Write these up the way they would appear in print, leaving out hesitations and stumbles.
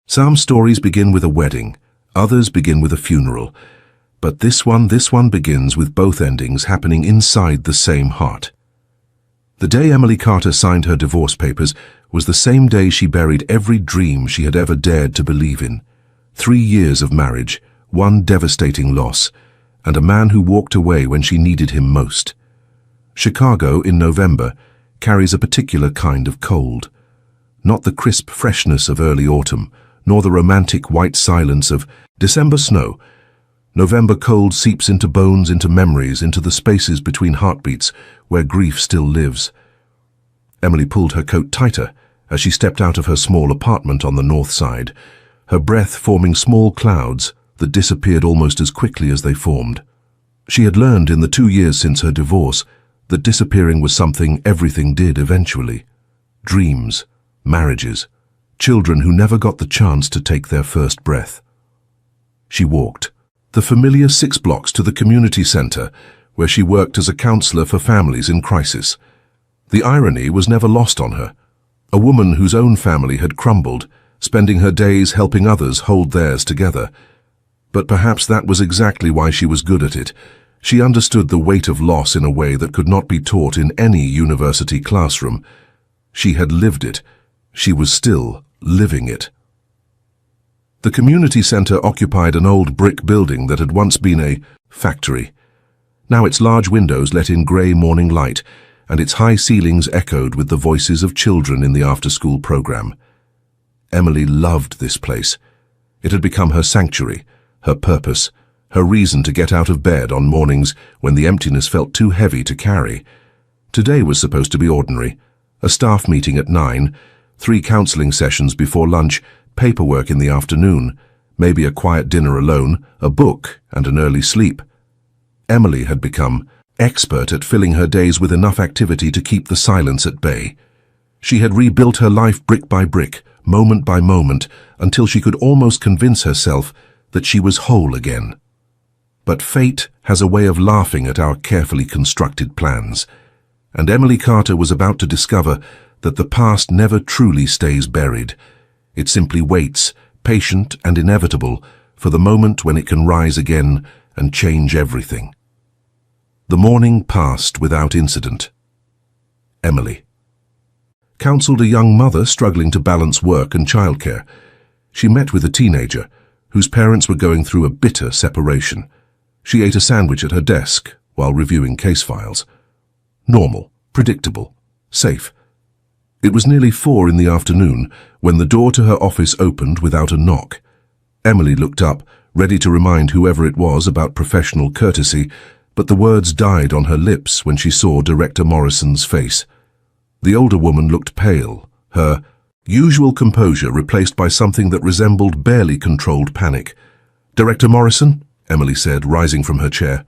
Some stories begin with a wedding, others begin with a funeral, but this one begins with both endings happening inside the same heart. The day Emily Carter signed her divorce papers was the same day she buried every dream she had ever dared to believe in. 3 years of marriage, one devastating loss, and a man who walked away when she needed him most. Chicago in November carries a particular kind of cold. Not the crisp freshness of early autumn, nor the romantic white silence of December snow. November cold seeps into bones, into memories, into the spaces between heartbeats where grief still lives. Emily pulled her coat tighter as she stepped out of her small apartment on the north side, her breath forming small clouds that disappeared almost as quickly as they formed. She had learned in the 2 years since her divorce that disappearing was something everything did eventually. Dreams, marriages, children who never got the chance to take their first breath. She walked the familiar 6 blocks to the community center, where she worked as a counselor for families in crisis. The irony was never lost on her. A woman whose own family had crumbled, spending her days helping others hold theirs together. But perhaps that was exactly why she was good at it. She understood the weight of loss in a way that could not be taught in any university classroom. She had lived it. She was still living it. The community center occupied an old brick building that had once been a factory. Now its large windows let in grey morning light, and its high ceilings echoed with the voices of children in the after-school program. Emily loved this place. It had become her sanctuary, her purpose, her reason to get out of bed on mornings when the emptiness felt too heavy to carry. Today was supposed to be ordinary. A staff meeting at 9, 3 counseling sessions before lunch, paperwork in the afternoon, maybe a quiet dinner alone, a book, and an early sleep. Emily had become expert at filling her days with enough activity to keep the silence at bay. She had rebuilt her life brick by brick, moment by moment, until she could almost convince herself that she was whole again. But fate has a way of laughing at our carefully constructed plans, and Emily Carter was about to discover that the past never truly stays buried. It simply waits, patient and inevitable, for the moment when it can rise again and change everything. The morning passed without incident. Emily counseled a young mother struggling to balance work and childcare. She met with a teenager whose parents were going through a bitter separation. She ate a sandwich at her desk while reviewing case files. Normal, predictable, safe. It was nearly 4 in the afternoon when the door to her office opened without a knock. Emily looked up, ready to remind whoever it was about professional courtesy, but the words died on her lips when she saw Director Morrison's face. The older woman looked pale, her usual composure replaced by something that resembled barely controlled panic. "Director Morrison," Emily said, rising from her chair.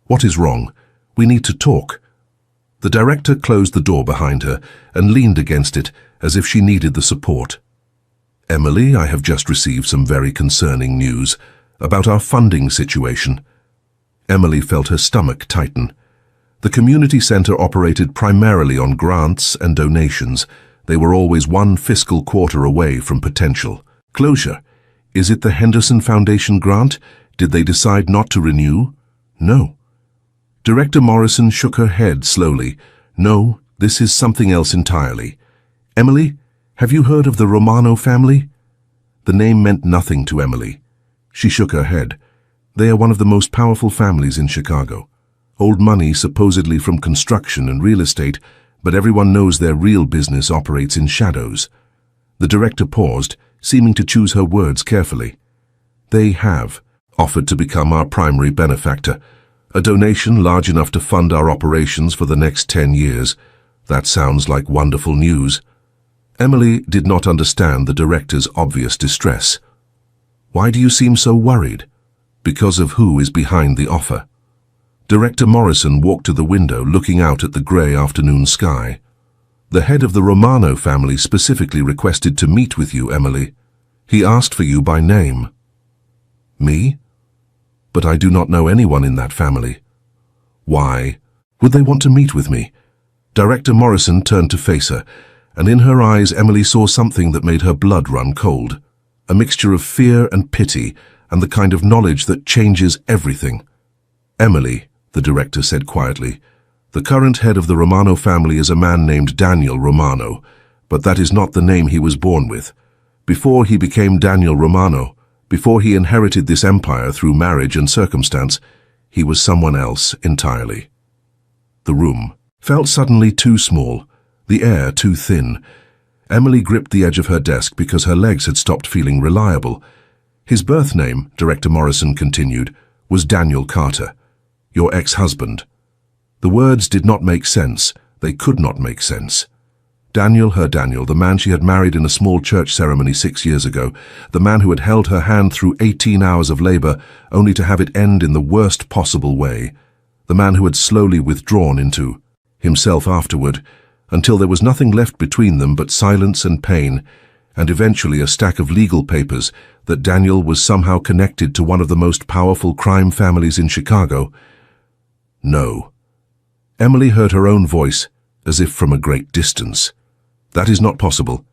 "What is wrong? We need to talk." The director closed the door behind her and leaned against it as if she needed the support. "Emily, I have just received some very concerning news about our funding situation." Emily felt her stomach tighten. The community center operated primarily on grants and donations. They were always 1 fiscal quarter away from potential closure. Is it the Henderson Foundation grant? Did they decide not to renew? No. Director Morrison shook her head slowly. "No, this is something else entirely. Emily, have you heard of the Romano family?" The name meant nothing to Emily. She shook her head. They are one of the most powerful families in Chicago. Old money supposedly from construction and real estate, but everyone knows their real business operates in shadows. The director paused, seeming to choose her words carefully. "They have offered to become our primary benefactor. A donation large enough to fund our operations for the next 10 years. That sounds like wonderful news." Emily did not understand the director's obvious distress. "Why do you seem so worried?" "Because of who is behind the offer." Director Morrison walked to the window, looking out at the grey afternoon sky. "The head of the Romano family specifically requested to meet with you, Emily. He asked for you by name." "Me? But I do not know anyone in that family." "Why would they want to meet with me?" Director Morrison turned to face her, and in her eyes Emily saw something that made her blood run cold. a mixture of fear and pity, and the kind of knowledge that changes everything. "Emily," the director said quietly, "the current head of the Romano family is a man named Daniel Romano, but that is not the name he was born with. Before he became Daniel Romano, before he inherited this empire through marriage and circumstance, he was someone else entirely." The room felt suddenly too small, the air too thin. Emily gripped the edge of her desk because her legs had stopped feeling reliable. "His birth name," Director Morrison continued, "was Daniel Carter, your ex-husband." The words did not make sense. They could not make sense. Daniel, her Daniel, the man she had married in a small church ceremony 6 years ago, the man who had held her hand through 18 hours of labor only to have it end in the worst possible way, the man who had slowly withdrawn into himself afterward, until there was nothing left between them but silence and pain, and eventually a stack of legal papers that Daniel was somehow connected to one of the most powerful crime families in Chicago. No. Emily heard her own voice, as if from a great distance. "That is not possible.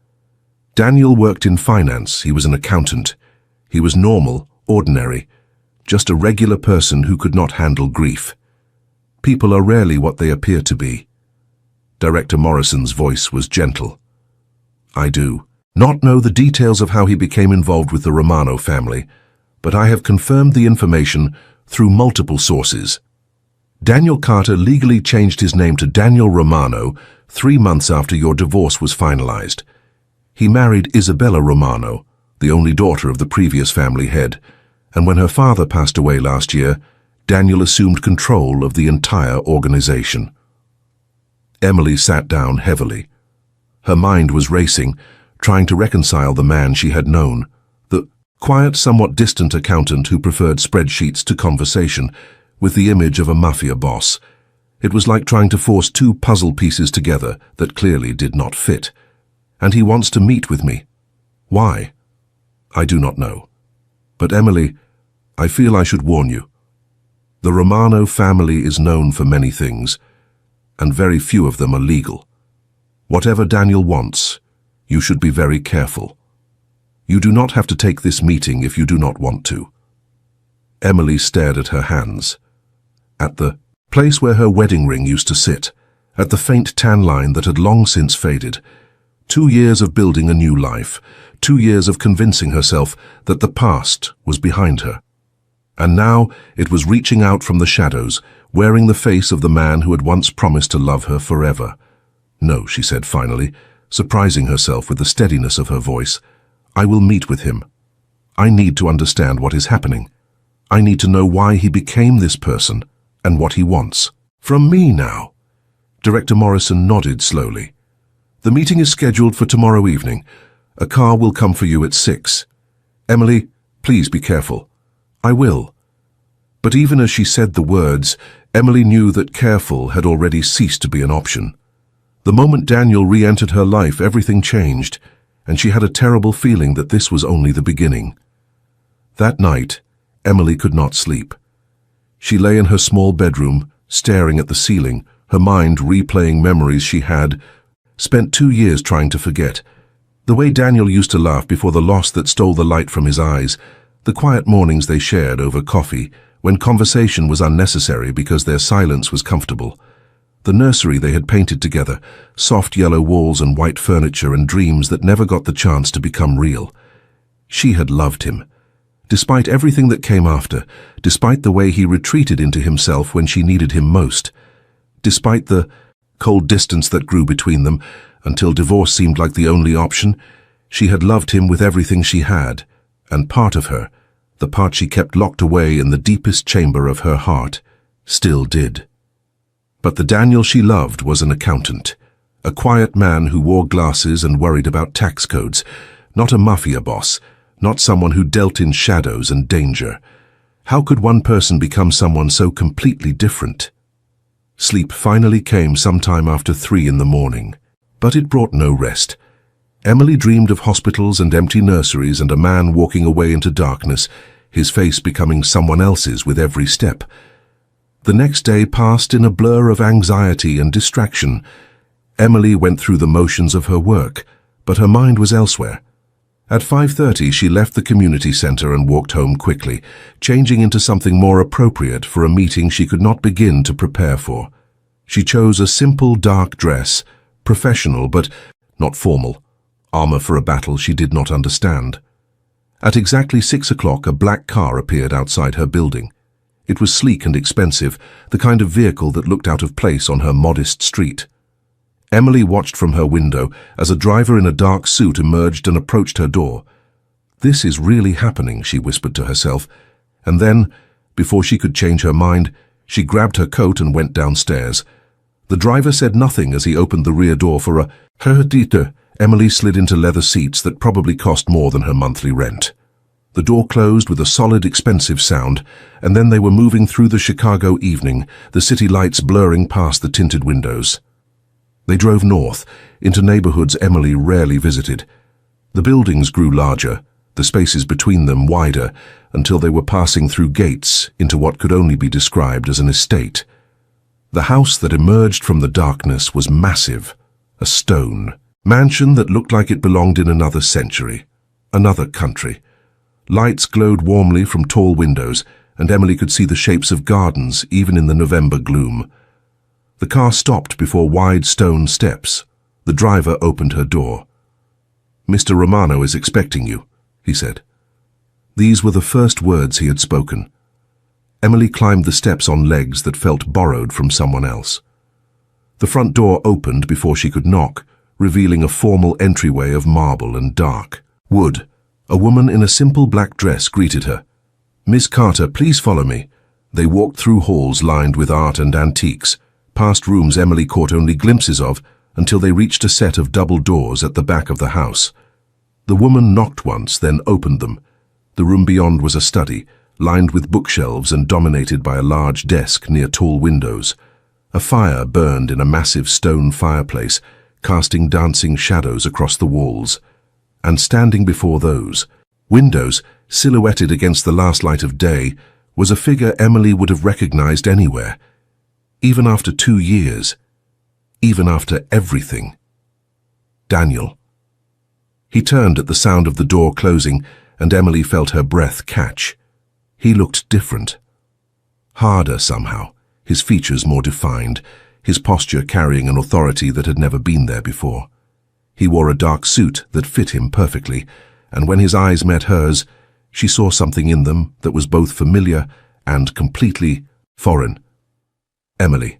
Daniel worked in finance. He was an accountant. He was normal, ordinary, just a regular person who could not handle grief. People are rarely what they appear to be." Director Morrison's voice was gentle. "I do not know the details of how he became involved with the Romano family, but I have confirmed the information through multiple sources. Daniel Carter legally changed his name to Daniel Romano 3 months after your divorce was finalized. He married Isabella Romano, the only daughter of the previous family head, and when her father passed away last year, Daniel assumed control of the entire organization." Emily sat down heavily. Her mind was racing, trying to reconcile the man she had known, the quiet, somewhat distant accountant who preferred spreadsheets to conversation, with the image of a mafia boss. It was like trying to force 2 puzzle pieces together that clearly did not fit. "And he wants to meet with me. Why? I do not know. But Emily, I feel I should warn you. The Romano family is known for many things, and very few of them are legal. Whatever Daniel wants, you should be very careful. You do not have to take this meeting if you do not want to." Emily stared at her hands, at the place where her wedding ring used to sit, at the faint tan line that had long since faded. 2 years of building a new life, 2 years of convincing herself that the past was behind her. And now it was reaching out from the shadows, wearing the face of the man who had once promised to love her forever. "No," she said finally, surprising herself with the steadiness of her voice. "I will meet with him. I need to understand what is happening. I need to know why he became this person and what he wants. From me now." Director Morrison nodded slowly. "The meeting is scheduled for tomorrow evening. A car will come for you at 6. Emily, please be careful." "I will." But even as she said the words, Emily knew that careful had already ceased to be an option. The moment Daniel re-entered her life, everything changed, and she had a terrible feeling that this was only the beginning. That night, Emily could not sleep. She lay in her small bedroom, staring at the ceiling, her mind replaying memories she had spent 2 years trying to forget. The way Daniel used to laugh before the loss that stole the light from his eyes, the quiet mornings they shared over coffee, when conversation was unnecessary because their silence was comfortable. The nursery they had painted together, soft yellow walls and white furniture and dreams that never got the chance to become real. She had loved him. Despite everything that came after, despite the way he retreated into himself when she needed him most, despite the cold distance that grew between them until divorce seemed like the only option, she had loved him with everything she had, and part of her, the part she kept locked away in the deepest chamber of her heart, still did. But the Daniel she loved was an accountant, a quiet man who wore glasses and worried about tax codes, not a mafia boss, not someone who dealt in shadows and danger. How could one person become someone so completely different? Sleep finally came sometime after 3 in the morning, but it brought no rest. Emily dreamed of hospitals and empty nurseries and a man walking away into darkness, his face becoming someone else's with every step. The next day passed in a blur of anxiety and distraction. Emily went through the motions of her work, but her mind was elsewhere. At 5:30, she left the community center and walked home quickly, changing into something more appropriate for a meeting she could not begin to prepare for. She chose a simple dark dress, professional but not formal, armor for a battle she did not understand. At exactly 6 o'clock, a black car appeared outside her building. It was sleek and expensive, the kind of vehicle that looked out of place on her modest street. Emily watched from her window as a driver in a dark suit emerged and approached her door. "This is really happening," she whispered to herself, and then, before she could change her mind, she grabbed her coat and went downstairs. The driver said nothing as he opened the rear door for a "Herr-Dieter." Emily slid into leather seats that probably cost more than her monthly rent. The door closed with a solid, expensive sound, and then they were moving through the Chicago evening, the city lights blurring past the tinted windows. They drove north, into neighborhoods Emily rarely visited. The buildings grew larger, the spaces between them wider, until they were passing through gates into what could only be described as an estate. The house that emerged from the darkness was massive, a stone mansion that looked like it belonged in another century, another country. Lights glowed warmly from tall windows, and Emily could see the shapes of gardens even in the November gloom. The car stopped before wide stone steps. The driver opened her door. "Mr. Romano is expecting you," he said. These were the first words he had spoken. Emily climbed the steps on legs that felt borrowed from someone else. The front door opened before she could knock, revealing a formal entryway of marble and dark wood. A woman in a simple black dress greeted her. "Miss Carter, please follow me." They walked through halls lined with art and antiques, past rooms Emily caught only glimpses of, until they reached a set of double doors at the back of the house. The woman knocked once, then opened them. The room beyond was a study, lined with bookshelves and dominated by a large desk near tall windows. A fire burned in a massive stone fireplace, casting dancing shadows across the walls. And standing before those windows, silhouetted against the last light of day, was a figure Emily would have recognized anywhere. Even after 2 years, even after everything. Daniel. He turned at the sound of the door closing, and Emily felt her breath catch. He looked different. Harder somehow, his features more defined, his posture carrying an authority that had never been there before. He wore a dark suit that fit him perfectly, and when his eyes met hers, she saw something in them that was both familiar and completely foreign. "Emily."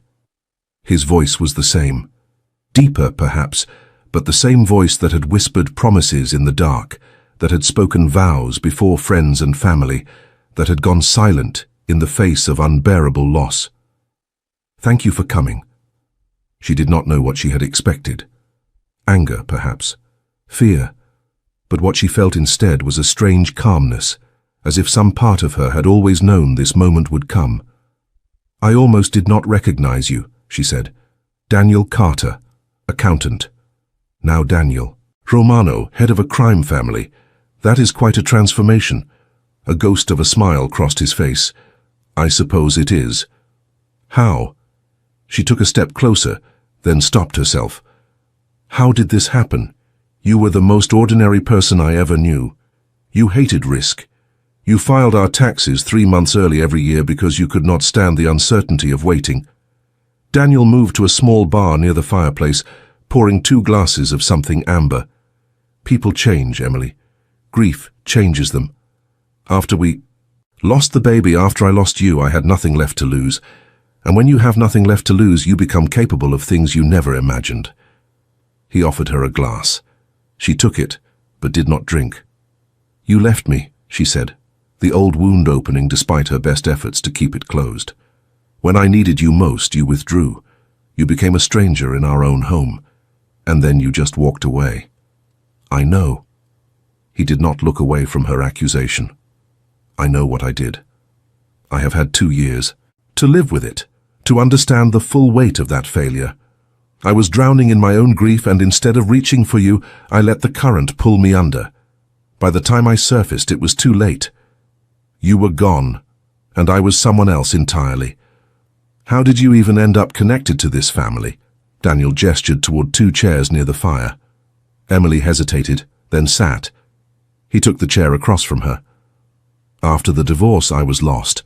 His voice was the same. Deeper, perhaps, but the same voice that had whispered promises in the dark, that had spoken vows before friends and family, that had gone silent in the face of unbearable loss. "Thank you for coming." She did not know what she had expected. Anger, perhaps. Fear. But what she felt instead was a strange calmness, as if some part of her had always known this moment would come. "I almost did not recognize you," she said. "Daniel Carter, accountant. Now Daniel. Romano, head of a crime family. That is quite a transformation." A ghost of a smile crossed his face. "I suppose it is." "How?" She took a step closer, then stopped herself. "How did this happen? You were the most ordinary person I ever knew. You hated risk. You filed our taxes 3 months early every year because you could not stand the uncertainty of waiting." Daniel moved to a small bar near the fireplace, pouring 2 glasses of something amber. "People change, Emily. Grief changes them. After we lost the baby, after I lost you, I had nothing left to lose. And when you have nothing left to lose, you become capable of things you never imagined." He offered her a glass. She took it, but did not drink. "You left me," she said, the old wound opening despite her best efforts to keep it closed. "When I needed you most, you withdrew. You became a stranger in our own home, and then you just walked away." "I know." He did not look away from her accusation. "I know what I did. I have had 2 years to live with it, to understand the full weight of that failure. I was drowning in my own grief, and instead of reaching for you, I let the current pull me under. By the time I surfaced, it was too late. You were gone, and I was someone else entirely. How did you even end up connected to this family?" Daniel gestured toward 2 chairs near the fire. Emily hesitated, then sat. He took the chair across from her. After the divorce, I was lost.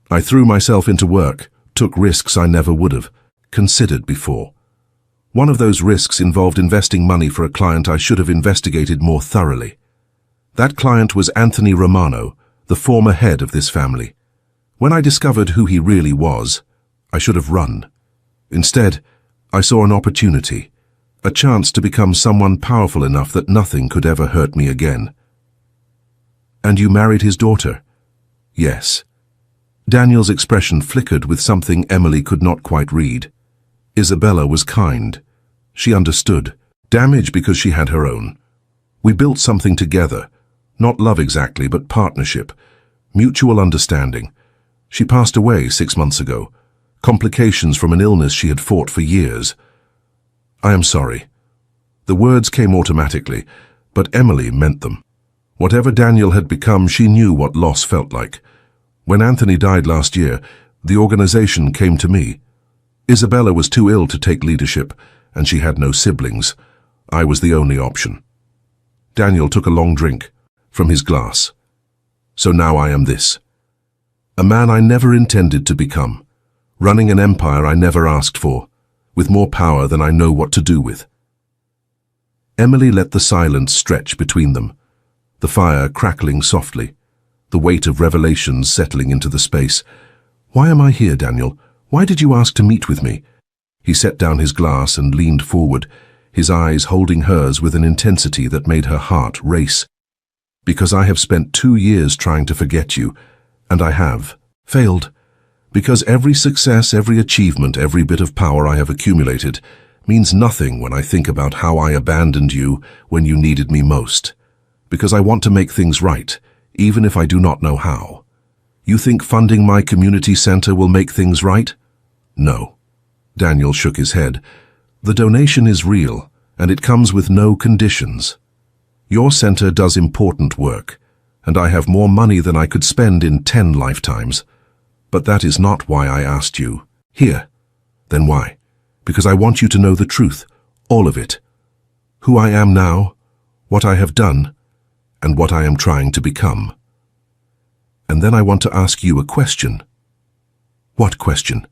I threw myself into work, took risks I never would have considered before. One of those risks involved investing money for a client I should have investigated more thoroughly. That client was Anthony Romano, the former head of this family. When I discovered who he really was, I should have run. Instead, I saw an opportunity, a chance to become someone powerful enough that nothing could ever hurt me again. And you married his daughter? Yes. Daniel's expression flickered with something Emily could not quite read. Isabella was kind. She understood. Damage because she had her own. We built something together. Not love exactly, but partnership. Mutual understanding. She passed away 6 months ago. Complications from an illness she had fought for years. I am sorry. The words came automatically, but Emily meant them. Whatever Daniel had become, she knew what loss felt like. When Anthony died last year, the organization came to me. Isabella was too ill to take leadership, and she had no siblings. I was the only option. Daniel took a long drink from his glass. So now I am this. A man I never intended to become, running an empire I never asked for, with more power than I know what to do with. Emily let the silence stretch between them, the fire crackling softly, the weight of revelations settling into the space. Why am I here, Daniel? Why did you ask to meet with me? He set down his glass and leaned forward, his eyes holding hers with an intensity that made her heart race. Because I have spent 2 years trying to forget you, and I have failed. Because every success, every achievement, every bit of power I have accumulated means nothing when I think about how I abandoned you when you needed me most. Because I want to make things right, even if I do not know how. You think funding my community center will make things right? No. Daniel shook his head. The donation is real, and it comes with no conditions. Your center does important work, and I have more money than I could spend in 10 lifetimes. But that is not why I asked you. Here. Then why? Because I want you to know the truth, all of it. Who I am now, what I have done, and what I am trying to become. And then I want to ask you a question. What question?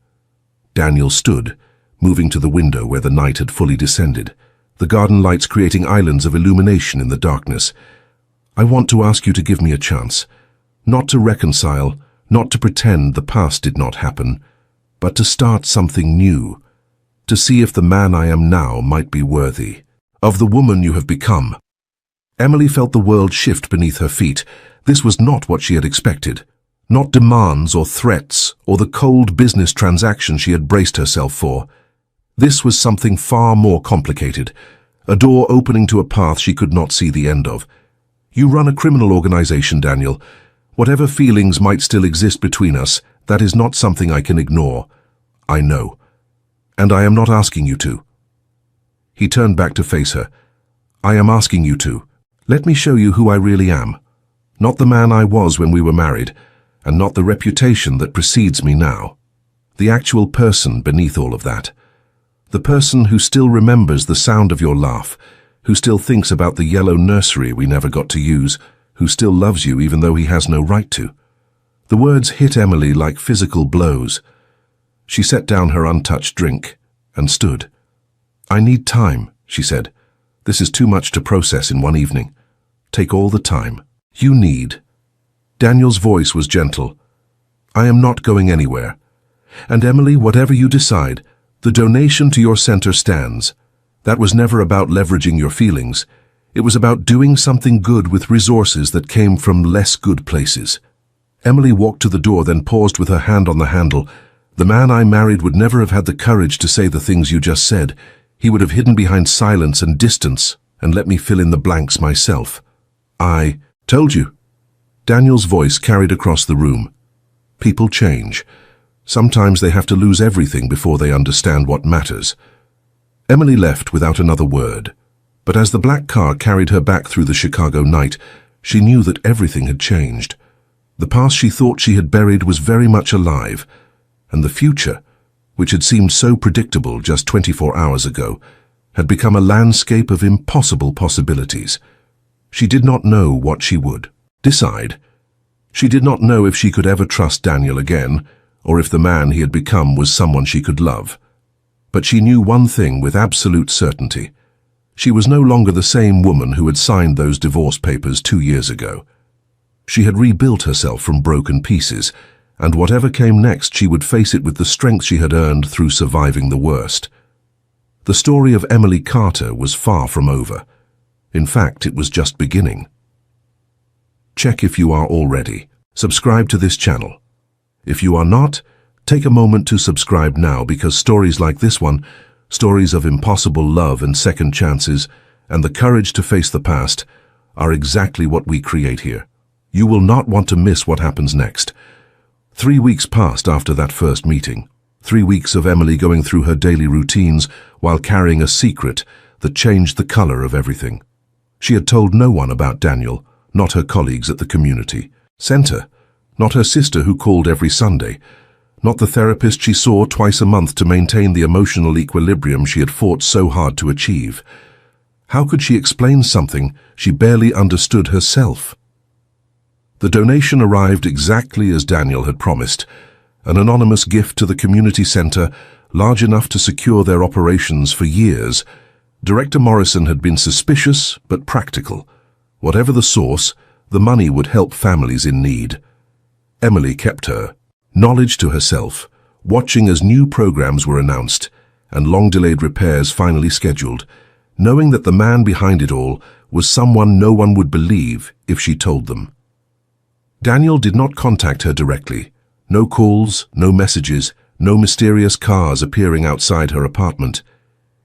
Daniel stood, moving to the window where the night had fully descended, the garden lights creating islands of illumination in the darkness. I want to ask you to give me a chance, not to reconcile, not to pretend the past did not happen, but to start something new, to see if the man I am now might be worthy of the woman you have become. Emily felt the world shift beneath her feet. This was not what she had expected. Not demands or threats or the cold business transaction she had braced herself for. This was something far more complicated, a door opening to a path she could not see the end of. You run a criminal organization, Daniel. Whatever feelings might still exist between us, that is not something I can ignore. I know. And I am not asking you to. He turned back to face her. I am asking you to. Let me show you who I really am. Not the man I was when we were married, and not the reputation that precedes me now. The actual person beneath all of that. The person who still remembers the sound of your laugh, who still thinks about the yellow nursery we never got to use, who still loves you even though he has no right to. The words hit Emily like physical blows. She set down her untouched drink and stood. I need time, she said. This is too much to process in one evening. Take all the time you need. Daniel's voice was gentle. I am not going anywhere. And Emily, whatever you decide, the donation to your center stands. That was never about leveraging your feelings. It was about doing something good with resources that came from less good places. Emily walked to the door, then paused with her hand on the handle. The man I married would never have had the courage to say the things you just said. He would have hidden behind silence and distance and let me fill in the blanks myself. I told you. Daniel's voice carried across the room. People change. Sometimes they have to lose everything before they understand what matters. Emily left without another word, but as the black car carried her back through the Chicago night, she knew that everything had changed. The past she thought she had buried was very much alive, and the future, which had seemed so predictable just 24 hours ago, had become a landscape of impossible possibilities. She did not know what she would decide. She did not know if she could ever trust Daniel again, or if the man he had become was someone she could love. But she knew one thing with absolute certainty. She was no longer the same woman who had signed those divorce papers 2 years ago. She had rebuilt herself from broken pieces, and whatever came next, she would face it with the strength she had earned through surviving the worst. The story of Emily Carter was far from over. In fact, it was just beginning. Check if you are already. Subscribe to this channel. If you are not, take a moment to subscribe now, because stories like this one, stories of impossible love and second chances, and the courage to face the past, are exactly what we create here. You will not want to miss what happens next. 3 weeks passed after that first meeting. 3 weeks of Emily going through her daily routines while carrying a secret that changed the color of everything. She had told no one about Daniel, not her colleagues at the community center, not her sister who called every Sunday, not the therapist she saw twice a month to maintain the emotional equilibrium she had fought so hard to achieve. How could she explain something she barely understood herself? The donation arrived exactly as Daniel had promised, an anonymous gift to the community center large enough to secure their operations for years. Director Morrison had been suspicious but practical. Whatever the source, the money would help families in need. Emily kept her knowledge to herself, watching as new programs were announced and long-delayed repairs finally scheduled, knowing that the man behind it all was someone no one would believe if she told them. Daniel did not contact her directly. No calls, no messages, no mysterious cars appearing outside her apartment.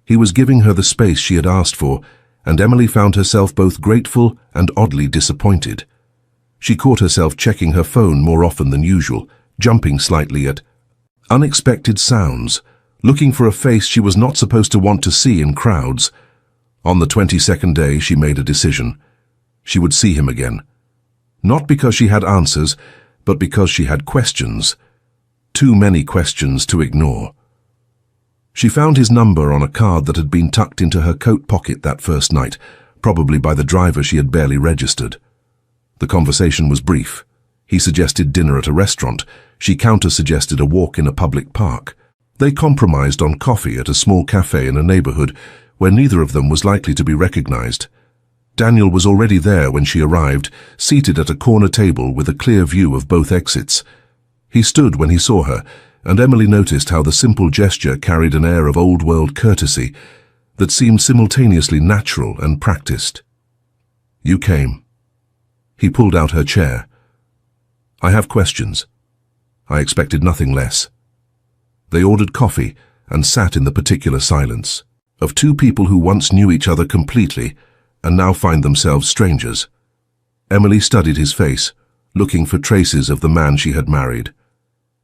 He was giving her the space she had asked for, and Emily found herself both grateful and oddly disappointed. She caught herself checking her phone more often than usual, jumping slightly at unexpected sounds, looking for a face she was not supposed to want to see in crowds. On the 22nd day, she made a decision. She would see him again. Not because she had answers, but because she had questions. Too many questions to ignore. She found his number on a card that had been tucked into her coat pocket that first night, probably by the driver she had barely registered. The conversation was brief. He suggested dinner at a restaurant. She counter-suggested a walk in a public park. They compromised on coffee at a small cafe in a neighborhood where neither of them was likely to be recognized. Daniel was already there when she arrived, seated at a corner table with a clear view of both exits. He stood when he saw her, and Emily noticed how the simple gesture carried an air of old-world courtesy that seemed simultaneously natural and practiced. "You came." He pulled out her chair. "I have questions." I expected nothing less. They ordered coffee and sat in the particular silence of two people who once knew each other completely and now find themselves strangers. Emily studied his face, looking for traces of the man she had married.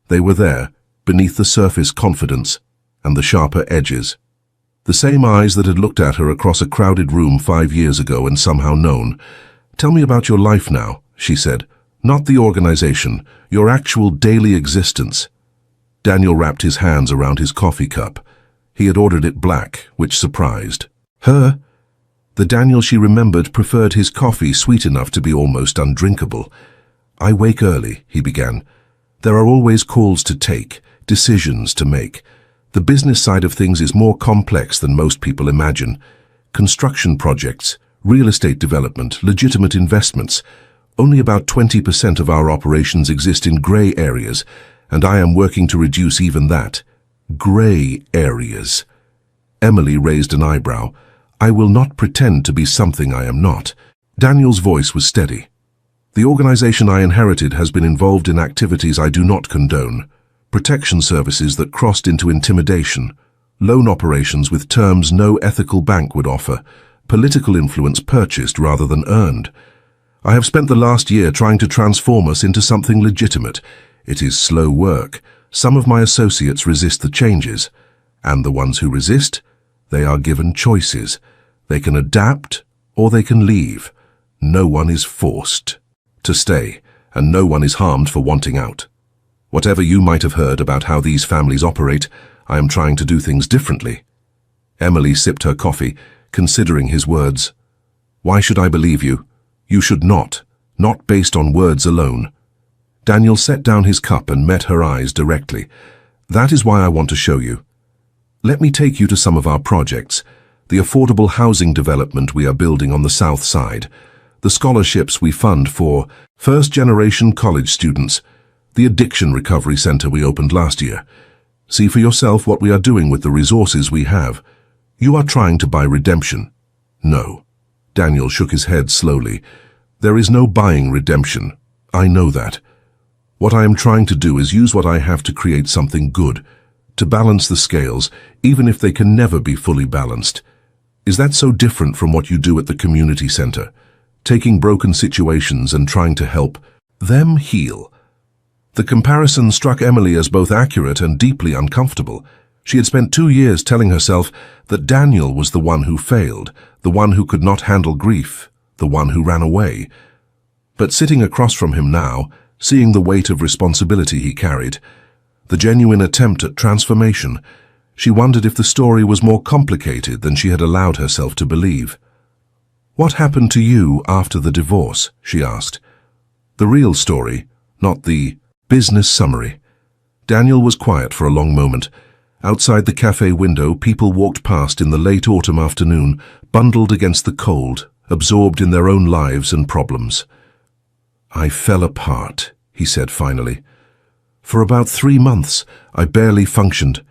They were there, beneath the surface confidence and the sharper edges. The same eyes that had looked at her across a crowded room 5 years ago and somehow known. "Tell me about your life now," she said. "Not the organization, your actual daily existence." Daniel wrapped his hands around his coffee cup. He had ordered it black, which surprised her. The Daniel she remembered preferred his coffee sweet enough to be almost undrinkable. "I wake early," he began. "There are always calls to take, decisions to make. The business side of things is more complex than most people imagine. Construction projects, real estate development, legitimate investments. Only about 20% of our operations exist in gray areas, and I am working to reduce even that." Gray areas. Emily raised an eyebrow. "I will not pretend to be something I am not." Daniel's voice was steady. "The organization I inherited has been involved in activities I do not condone. Protection services that crossed into intimidation, loan operations with terms no ethical bank would offer, political influence purchased rather than earned. I have spent the last year trying to transform us into something legitimate. It is slow work. Some of my associates resist the changes, and the ones who resist, they are given choices. They can adapt or they can leave. No one is forced to stay, and no one is harmed for wanting out. Whatever you might have heard about how these families operate, I am trying to do things differently." Emily sipped her coffee, considering his words. "Why should I believe you? You should not based on words alone. Daniel set down his cup and met her eyes directly. That is why I want to show you. Let me take you to some of our projects, the affordable housing development we are building on the south side, the scholarships we fund for first-generation college students, the addiction recovery center we opened last year. See for yourself what we are doing with the resources we have. You are trying to buy redemption. No. Daniel shook his head slowly. There is no buying redemption. I know that. What I am trying to do is use what I have to create something good, to balance the scales, even if they can never be fully balanced. Is that so different from what you do at the community center? Taking broken situations and trying to help them heal. The comparison struck Emily as both accurate and deeply uncomfortable. She had spent 2 years telling herself that Daniel was the one who failed, the one who could not handle grief, the one who ran away. But sitting across from him now, seeing the weight of responsibility he carried, the genuine attempt at transformation, she wondered if the story was more complicated than she had allowed herself to believe. "What happened to you after the divorce?" she asked. The real story, not the business summary. Daniel was quiet for a long moment. Outside the cafe window, people walked past in the late autumn afternoon, bundled against the cold, absorbed in their own lives and problems. "I fell apart," he said finally. "For about 3 months, I barely functioned.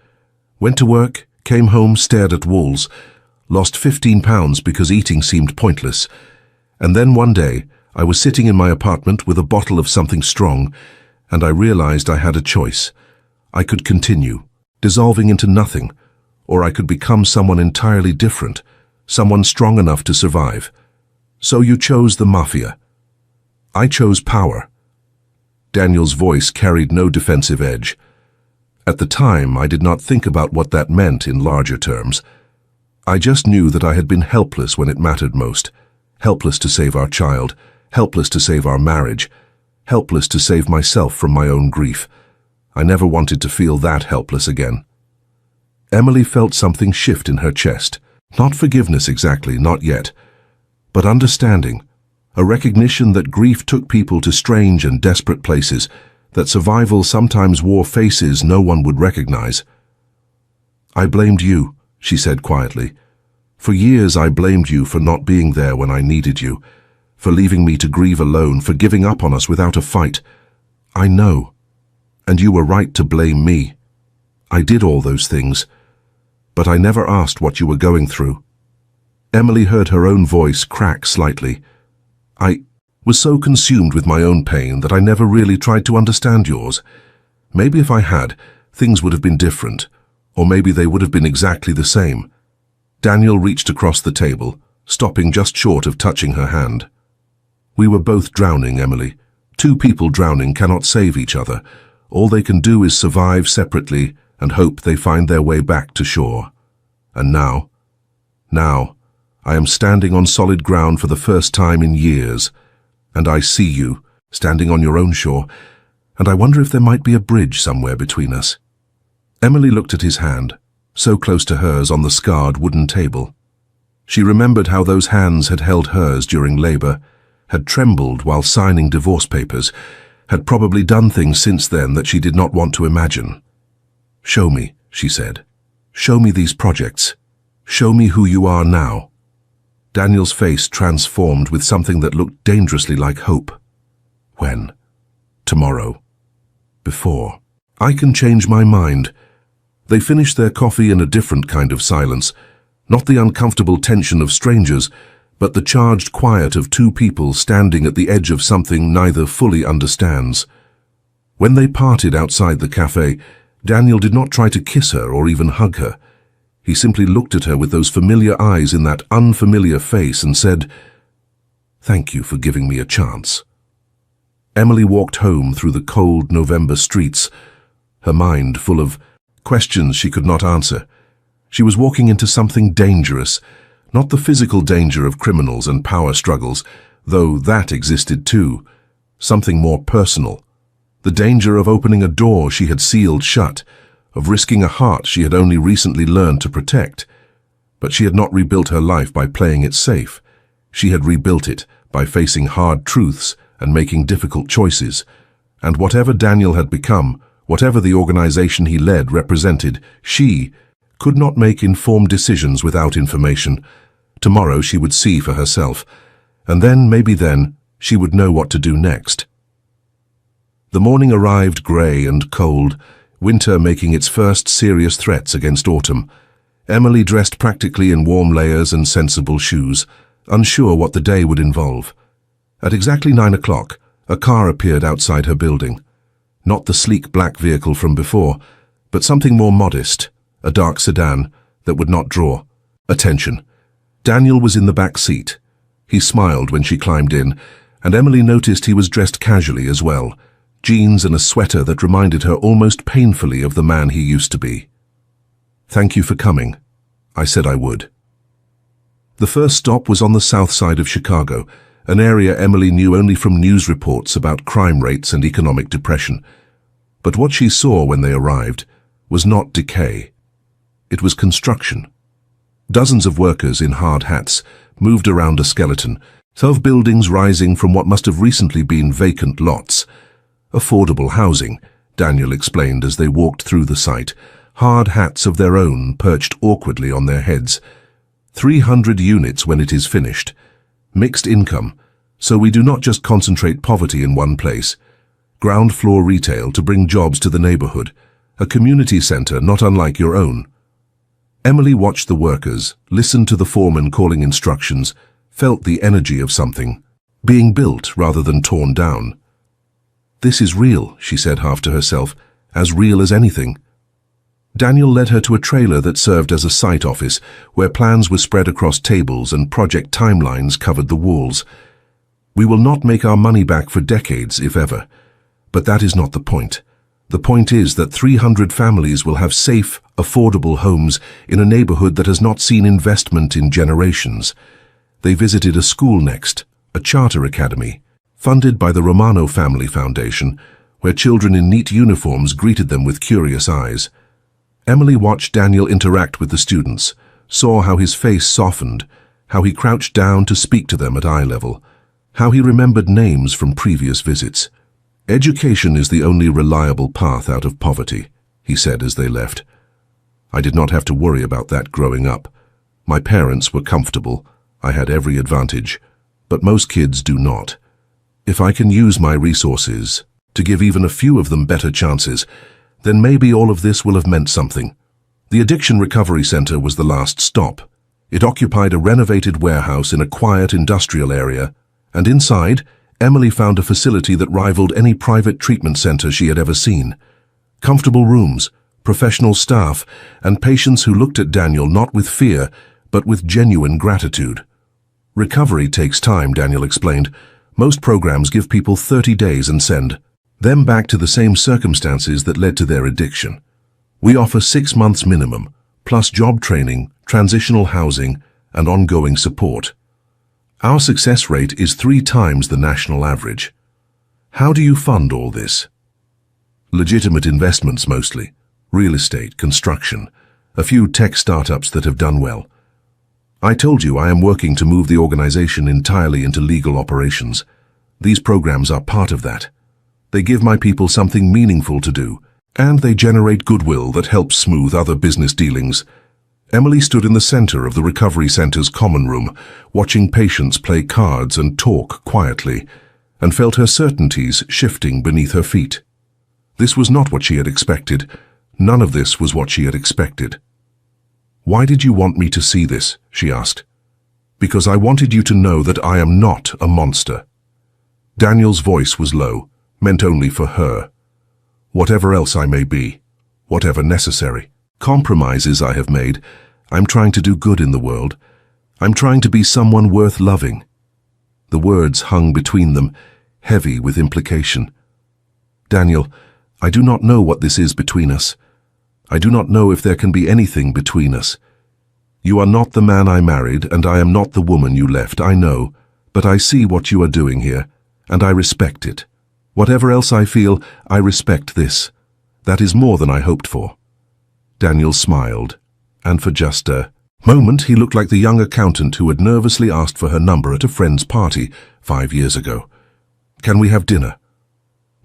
Went to work, came home, stared at walls, lost 15 pounds because eating seemed pointless. And then one day, I was sitting in my apartment with a bottle of something strong, and I realized I had a choice. I could continue, dissolving into nothing, or I could become someone entirely different, someone strong enough to survive. So you chose the Mafia. I chose power." Daniel's voice carried no defensive edge. At the time, I did not think about what that meant in larger terms. I just knew that I had been helpless when it mattered most. Helpless to save our child, helpless to save our marriage, helpless to save myself from my own grief. I never wanted to feel that helpless again. Emily felt something shift in her chest. Not forgiveness exactly, not yet, but understanding. A recognition that grief took people to strange and desperate places, that survival sometimes wore faces no one would recognize. "I blamed you," she said quietly. "For years I blamed you for not being there when I needed you, for leaving me to grieve alone, for giving up on us without a fight. I know. And you were right to blame me. I did all those things, but I never asked what you were going through." Emily heard her own voice crack slightly. "I was so consumed with my own pain that I never really tried to understand yours. Maybe if I had, things would have been different, or maybe they would have been exactly the same." Daniel reached across the table, stopping just short of touching her hand. "We were both drowning, Emily. 2 people drowning cannot save each other. All they can do is survive separately and hope they find their way back to shore. And now, I am standing on solid ground for the first time in years, and I see you, standing on your own shore, and I wonder if there might be a bridge somewhere between us." Emily looked at his hand, so close to hers on the scarred wooden table. She remembered how those hands had held hers during labor, had trembled while signing divorce papers, had probably done things since then that she did not want to imagine. "Show me," she said. "Show me these projects. Show me who you are now." Daniel's face transformed with something that looked dangerously like hope. "When?" "Tomorrow." "Before." "I can change my mind." They finished their coffee in a different kind of silence, not the uncomfortable tension of strangers, but the charged quiet of 2 people standing at the edge of something neither fully understands. When they parted outside the cafe, Daniel did not try to kiss her or even hug her. He simply looked at her with those familiar eyes in that unfamiliar face and said, "Thank you for giving me a chance." Emily walked home through the cold November streets, her mind full of questions she could not answer. She was walking into something dangerous, not the physical danger of criminals and power struggles, though that existed too. Something more personal. The danger of opening a door she had sealed shut, of risking a heart she had only recently learned to protect. But she had not rebuilt her life by playing it safe. She had rebuilt it by facing hard truths and making difficult choices. And whatever Daniel had become, whatever the organization he led represented, she could not make informed decisions without information. Tomorrow she would see for herself, and then, maybe then, she would know what to do next. The morning arrived grey and cold, winter making its first serious threats against autumn. Emily dressed practically in warm layers and sensible shoes, unsure what the day would involve. At exactly 9 o'clock, a car appeared outside her building. Not the sleek black vehicle from before, but something more modest, a dark sedan that would not draw attention. Daniel was in the back seat. He smiled when she climbed in, and Emily noticed he was dressed casually as well, jeans and a sweater that reminded her almost painfully of the man he used to be. "Thank you for coming. I said I would." The first stop was on the south side of Chicago, an area Emily knew only from news reports about crime rates and economic depression. But what she saw when they arrived was not decay. It was construction. Dozens of workers in hard hats moved around a skeleton, of buildings rising from what must have recently been vacant lots. Affordable housing, Daniel explained as they walked through the site, hard hats of their own perched awkwardly on their heads. 300 units when it is finished. Mixed income, so we do not just concentrate poverty in one place. Ground floor retail to bring jobs to the neighborhood. A community center not unlike your own. Emily watched the workers, listened to the foreman calling instructions, felt the energy of something, being built rather than torn down. "This is real," she said half to herself, "as real as anything." Daniel led her to a trailer that served as a site office, where plans were spread across tables and project timelines covered the walls. "We will not make our money back for decades, if ever. But that is not the point. The point is that 300 families will have safe, affordable homes in a neighborhood that has not seen investment in generations." They visited a school next, a charter academy, funded by the Romano Family Foundation, where children in neat uniforms greeted them with curious eyes. Emily watched Daniel interact with the students, saw how his face softened, how he crouched down to speak to them at eye level, how he remembered names from previous visits. "Education is the only reliable path out of poverty," he said as they left. "I did not have to worry about that growing up. My parents were comfortable. I had every advantage, but most kids do not. If I can use my resources to give even a few of them better chances, then maybe all of this will have meant something." The Addiction Recovery Center was the last stop. It occupied a renovated warehouse in a quiet industrial area, and inside, Emily found a facility that rivaled any private treatment center she had ever seen. Comfortable rooms, professional staff, and patients who looked at Daniel not with fear, but with genuine gratitude. "Recovery takes time," Daniel explained. "Most programs give people 30 days and send them back to the same circumstances that led to their addiction. We offer 6 months minimum, plus job training, transitional housing, and ongoing support. Our success rate is 3 times the national average." "How do you fund all this?" "Legitimate investments mostly. Real estate, construction, a few tech startups that have done well. I told you I am working to move the organization entirely into legal operations. These programs are part of that. They give my people something meaningful to do, and they generate goodwill that helps smooth other business dealings." Emily stood in the center of the recovery center's common room, watching patients play cards and talk quietly, and felt her certainties shifting beneath her feet. This was not what she had expected. None of this was what she had expected. "Why did you want me to see this?" she asked. "Because I wanted you to know that I am not a monster." Daniel's voice was low, meant only for her. "Whatever else I may be, whatever necessary, compromises I have made, I'm trying to do good in the world. I'm trying to be someone worth loving." The words hung between them, heavy with implication. "Daniel, I do not know what this is between us. I do not know if there can be anything between us. You are not the man I married, and I am not the woman you left, I know, but I see what you are doing here, and I respect it. Whatever else I feel, I respect this. That is more than I hoped for." Daniel smiled, and for just a moment, he looked like the young accountant who had nervously asked for her number at a friend's party 5 years ago. "Can we have dinner?"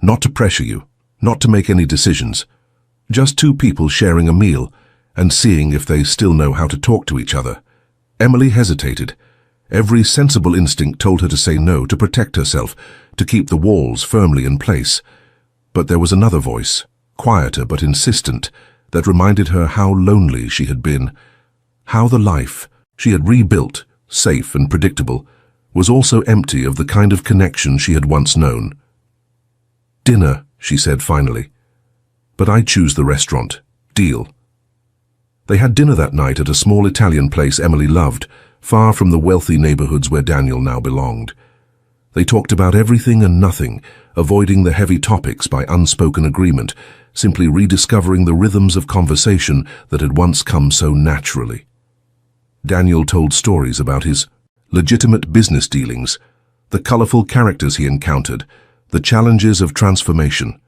Not to pressure you, not to make any decisions. Just two people sharing a meal and seeing if they still know how to talk to each other. Emily hesitated. Every sensible instinct told her to say no, to protect herself, to keep the walls firmly in place. But there was another voice, quieter but insistent, that reminded her how lonely she had been, how the life she had rebuilt, safe and predictable, was also empty of the kind of connection she had once known. "Dinner," she said finally. "But I choose the restaurant. Deal." They had dinner that night at a small Italian place Emily loved, far from the wealthy neighborhoods where Daniel now belonged. They talked about everything and nothing, avoiding the heavy topics by unspoken agreement, simply rediscovering the rhythms of conversation that had once come so naturally. Daniel told stories about his legitimate business dealings, the colorful characters he encountered, the challenges of transformation.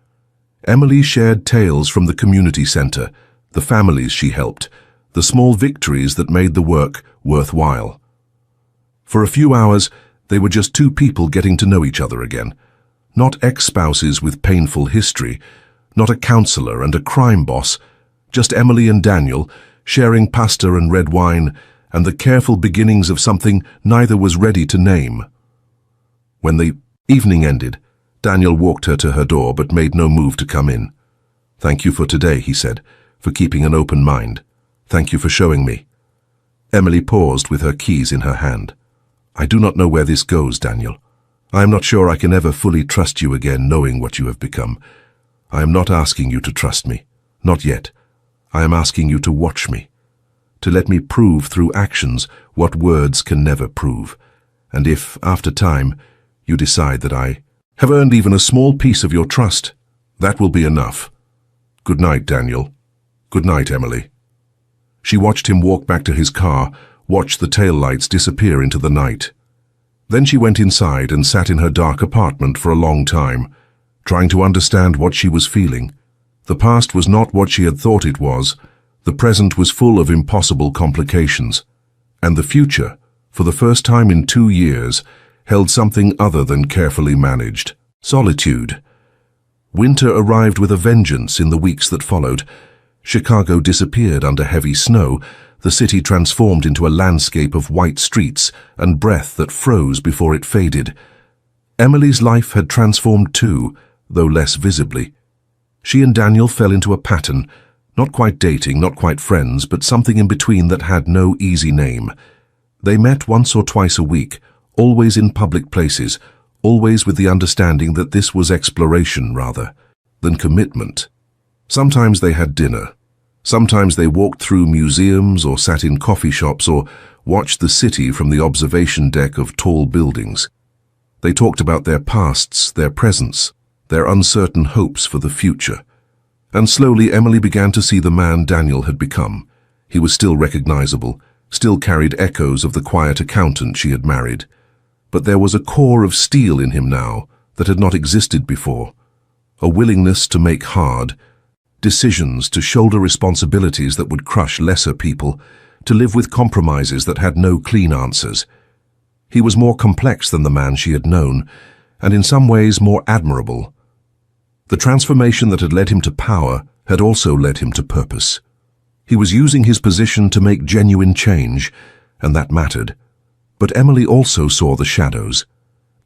Emily shared tales from the community center, the families she helped, the small victories that made the work worthwhile. For a few hours, they were just two people getting to know each other again. Not ex-spouses with painful history, not a counselor and a crime boss, just Emily and Daniel, sharing pasta and red wine, and the careful beginnings of something neither was ready to name. When the evening ended, Daniel walked her to her door but made no move to come in. "Thank you for today," he said, "for keeping an open mind. Thank you for showing me." Emily paused with her keys in her hand. "I do not know where this goes, Daniel. I am not sure I can ever fully trust you again knowing what you have become. I am not asking you to trust me. Not yet. I am asking you to watch me. To let me prove through actions what words can never prove. And if, after time, you decide that I have earned even a small piece of your trust, that will be enough. Good night, Daniel. Good night, Emily." She watched him walk back to his car, watched the taillights disappear into the night. Then she went inside and sat in her dark apartment for a long time, trying to understand what she was feeling. The past was not what she had thought it was. The present was full of impossible complications. And the future, for the first time in 2 years, held something other than carefully managed: solitude. Winter arrived with a vengeance in the weeks that followed. Chicago disappeared under heavy snow, the city transformed into a landscape of white streets and breath that froze before it faded. Emily's life had transformed too, though less visibly. She and Daniel fell into a pattern, not quite dating, not quite friends, but something in between that had no easy name. They met once or twice a week, always in public places, always with the understanding that this was exploration rather than commitment. Sometimes they had dinner. Sometimes they walked through museums or sat in coffee shops or watched the city from the observation deck of tall buildings. They talked about their pasts, their presents, their uncertain hopes for the future. And slowly Emily began to see the man Daniel had become. He was still recognizable, still carried echoes of the quiet accountant she had married. But there was a core of steel in him now that had not existed before. A willingness to make hard decisions, to shoulder responsibilities that would crush lesser people, to live with compromises that had no clean answers. He was more complex than the man she had known, and in some ways more admirable. The transformation that had led him to power had also led him to purpose. He was using his position to make genuine change, and that mattered. But Emily also saw the shadows.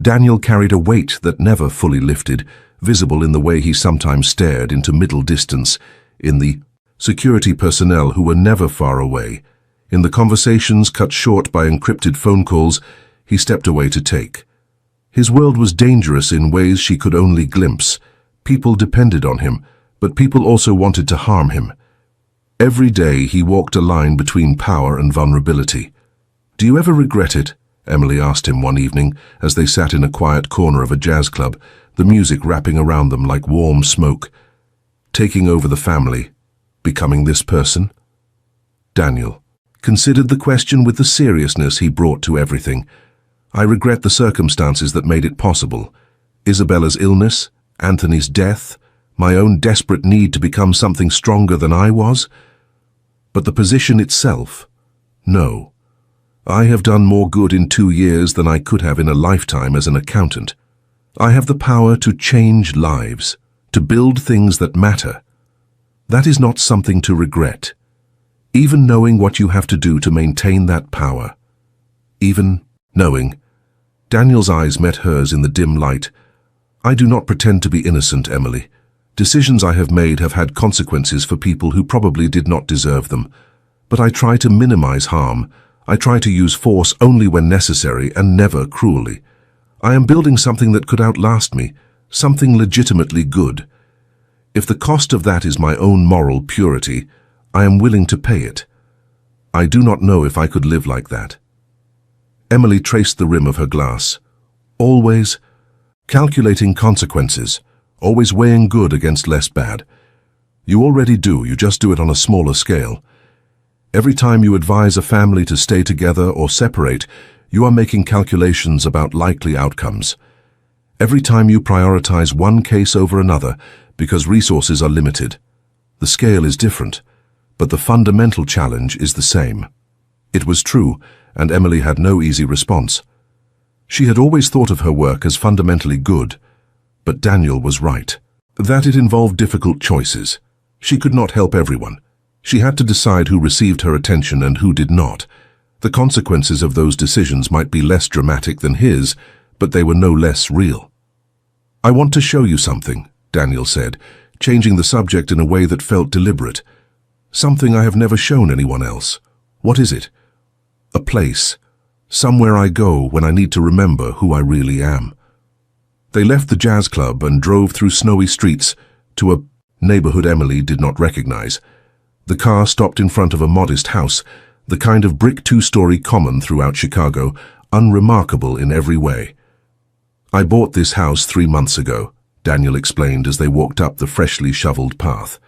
Daniel carried a weight that never fully lifted, visible in the way he sometimes stared into middle distance, in the security personnel who were never far away, in the conversations cut short by encrypted phone calls he stepped away to take. His world was dangerous in ways she could only glimpse. People depended on him, but people also wanted to harm him. Every day he walked a line between power and vulnerability. "Do you ever regret it?" Emily asked him one evening as they sat in a quiet corner of a jazz club, the music wrapping around them like warm smoke. Taking over the family, becoming this person? Daniel considered the question with the seriousness he brought to everything. "I regret the circumstances that made it possible. Isabella's illness, Anthony's death, my own desperate need to become something stronger than I was. But the position itself, No. I have done more good in 2 years than I could have in a lifetime as an accountant. I have the power to change lives, to build things that matter. That is not something to regret. Even knowing what you have to do to maintain that power. Even knowing. Daniel's eyes met hers in the dim light. I do not pretend to be innocent, Emily. Decisions I have made have had consequences for people who probably did not deserve them. But I try to minimize harm. I try to use force only when necessary and never cruelly. I am building something that could outlast me, something legitimately good. If the cost of that is my own moral purity, I am willing to pay it. I do not know if I could live like that. Emily traced the rim of her glass. Always calculating consequences, always weighing good against less bad. You already do, you just do it on a smaller scale. Every time you advise a family to stay together or separate, you are making calculations about likely outcomes. Every time you prioritize one case over another because resources are limited. The scale is different, but the fundamental challenge is the same. It was true, and Emily had no easy response. She had always thought of her work as fundamentally good, but Daniel was right. That it involved difficult choices. She could not help everyone. She had to decide who received her attention and who did not. The consequences of those decisions might be less dramatic than his, but they were no less real. I want to show you something, Daniel said, changing the subject in a way that felt deliberate. Something I have never shown anyone else. What is it? A place. Somewhere I go when I need to remember who I really am. They left the jazz club and drove through snowy streets to a neighborhood Emily did not recognize. The car stopped in front of a modest house, the kind of brick two-story common throughout Chicago, unremarkable in every way. I bought this house 3 months ago, Daniel explained as they walked up the freshly shoveled path.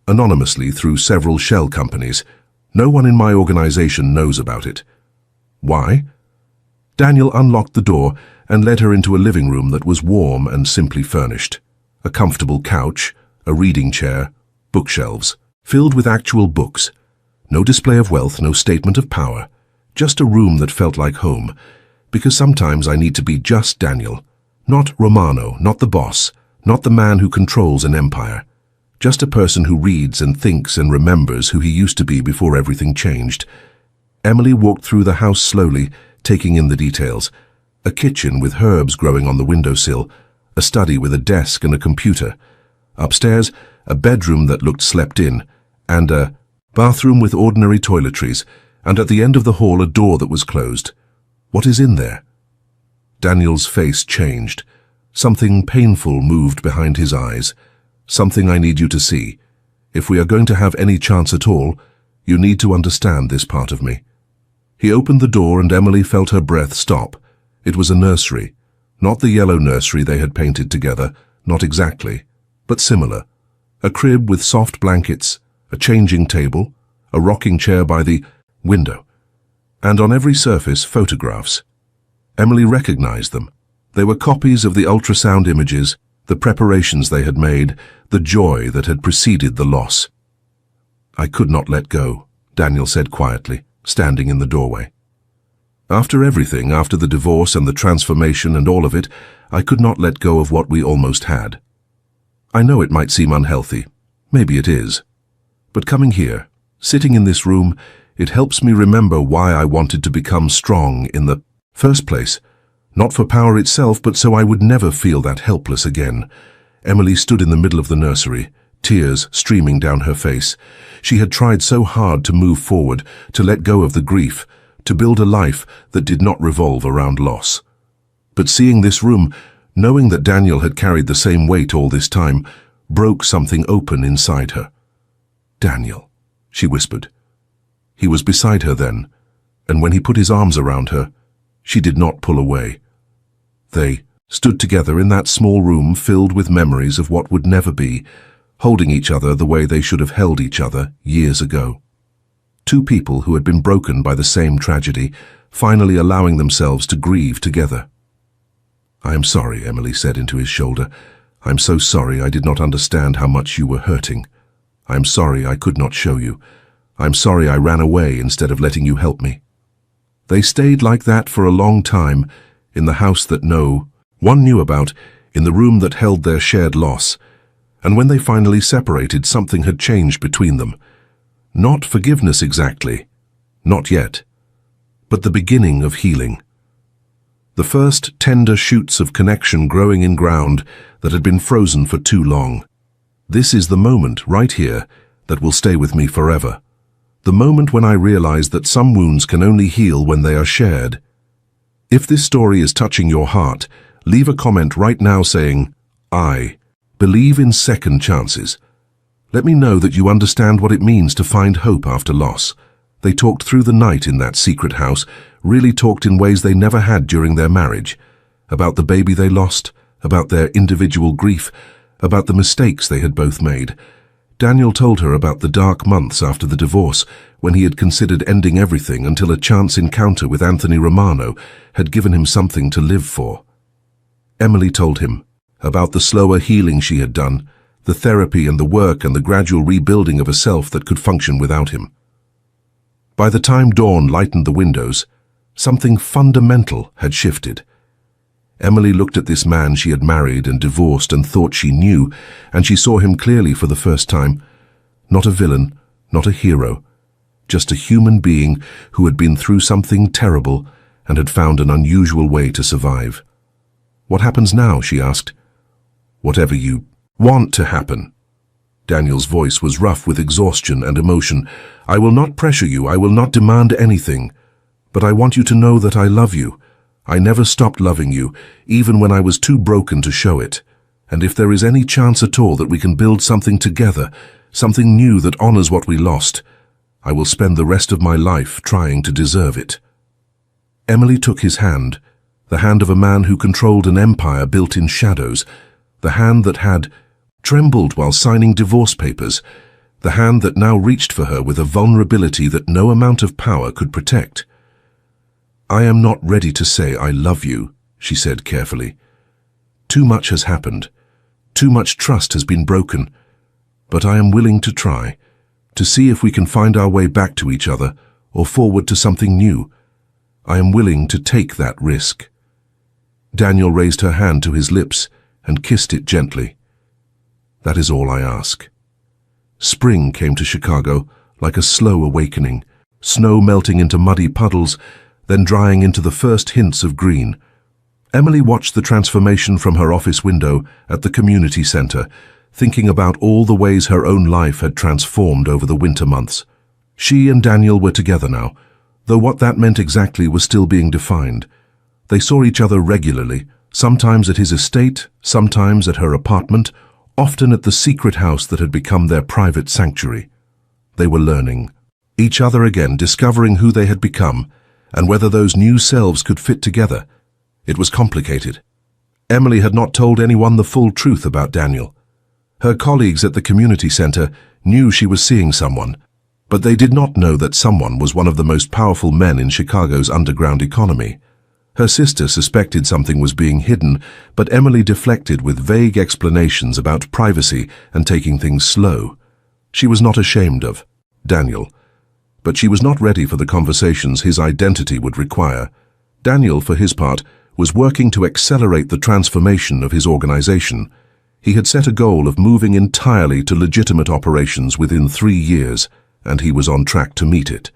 Anonymously through several shell companies. No one in my organization knows about it. Why? Daniel unlocked the door and led her into a living room that was warm and simply furnished. A comfortable couch, a reading chair, bookshelves, filled with actual books. No display of wealth, no statement of power. Just a room that felt like home. Because sometimes I need to be just Daniel. Not Romano, not the boss, not the man who controls an empire. Just a person who reads and thinks and remembers who he used to be before everything changed. Emily walked through the house slowly, taking in the details. A kitchen with herbs growing on the windowsill, a study with a desk and a computer. Upstairs, a bedroom that looked slept in, and a bathroom with ordinary toiletries, and at the end of the hall a door that was closed. What is in there? Daniel's face changed. Something painful moved behind his eyes. Something I need you to see. If we are going to have any chance at all, you need to understand this part of me. He opened the door and Emily felt her breath stop. It was a nursery. Not the yellow nursery they had painted together, not exactly, but similar. A crib with soft blankets, a changing table, a rocking chair by the window, and on every surface photographs. Emily recognized them. They were copies of the ultrasound images, the preparations they had made, the joy that had preceded the loss. I could not let go, Daniel said quietly, standing in the doorway. After everything, after the divorce and the transformation and all of it, I could not let go of what we almost had. I know it might seem unhealthy. Maybe it is. But coming here, sitting in this room, it helps me remember why I wanted to become strong in the first place. Not for power itself, but so I would never feel that helpless again. Emily stood in the middle of the nursery, tears streaming down her face. She had tried so hard to move forward, to let go of the grief, to build a life that did not revolve around loss. But seeing this room, knowing that Daniel had carried the same weight all this time, broke something open inside her. Daniel, she whispered. He was beside her then, and when he put his arms around her, she did not pull away. They stood together in that small room filled with memories of what would never be, holding each other the way they should have held each other years ago. Two people who had been broken by the same tragedy, finally allowing themselves to grieve together. I am sorry, Emily said into his shoulder. I'm so sorry I did not understand how much you were hurting. I am sorry I could not show you. I'm sorry I ran away instead of letting you help me." They stayed like that for a long time, in the house that no one knew about, in the room that held their shared loss. And when they finally separated, something had changed between them. Not forgiveness exactly, not yet, but the beginning of healing. The first tender shoots of connection growing in ground that had been frozen for too long. This is the moment, right here, that will stay with me forever. The moment when I realized that some wounds can only heal when they are shared. If this story is touching your heart, leave a comment right now saying, "I believe in second chances." Let me know that you understand what it means to find hope after loss. They talked through the night in that secret house, really talked in ways they never had during their marriage. About the baby they lost, about their individual grief, about the mistakes they had both made. Daniel told her about the dark months after the divorce, when he had considered ending everything until a chance encounter with Anthony Romano had given him something to live for. Emily told him about the slower healing she had done, the therapy and the work and the gradual rebuilding of a self that could function without him. By the time dawn lightened the windows, something fundamental had shifted. Emily looked at this man she had married and divorced and thought she knew, and she saw him clearly for the first time. Not a villain, not a hero, just a human being who had been through something terrible and had found an unusual way to survive. "What happens now?" she asked. "Whatever you want to happen." Daniel's voice was rough with exhaustion and emotion. "I will not pressure you, I will not demand anything, but I want you to know that I love you. I never stopped loving you, even when I was too broken to show it. And if there is any chance at all that we can build something together, something new that honors what we lost, I will spend the rest of my life trying to deserve it." Emily took his hand, the hand of a man who controlled an empire built in shadows, the hand that had trembled while signing divorce papers, the hand that now reached for her with a vulnerability that no amount of power could protect. "I am not ready to say I love you," she said carefully. "Too much has happened. Too much trust has been broken. But I am willing to try, to see if we can find our way back to each other or forward to something new. I am willing to take that risk." Daniel raised her hand to his lips and kissed it gently. "That is all I ask." Spring came to Chicago like a slow awakening, snow melting into muddy puddles, then drying into the first hints of green. Emily watched the transformation from her office window at the community center, thinking about all the ways her own life had transformed over the winter months. She and Daniel were together now, though what that meant exactly was still being defined. They saw each other regularly, sometimes at his estate, sometimes at her apartment, often at the secret house that had become their private sanctuary. They were learning each other again, discovering who they had become, and whether those new selves could fit together. It was complicated. Emily had not told anyone the full truth about Daniel. Her colleagues at the community center knew she was seeing someone, but they did not know that someone was one of the most powerful men in Chicago's underground economy. Her sister suspected something was being hidden, but Emily deflected with vague explanations about privacy and taking things slow. She was not ashamed of Daniel, but she was not ready for the conversations his identity would require. Daniel, for his part, was working to accelerate the transformation of his organization. He had set a goal of moving entirely to legitimate operations within 3 years, and he was on track to meet it.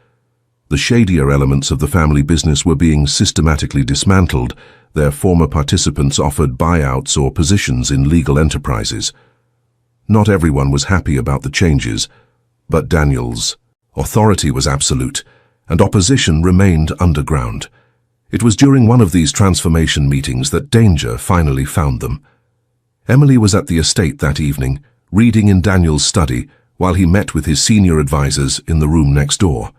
The shadier elements of the family business were being systematically dismantled, their former participants offered buyouts or positions in legal enterprises. Not everyone was happy about the changes, but Daniel's authority was absolute, and opposition remained underground. It was during one of these transformation meetings that danger finally found them. Emily was at the estate that evening, reading in Daniel's study, while he met with his senior advisors in the room next door.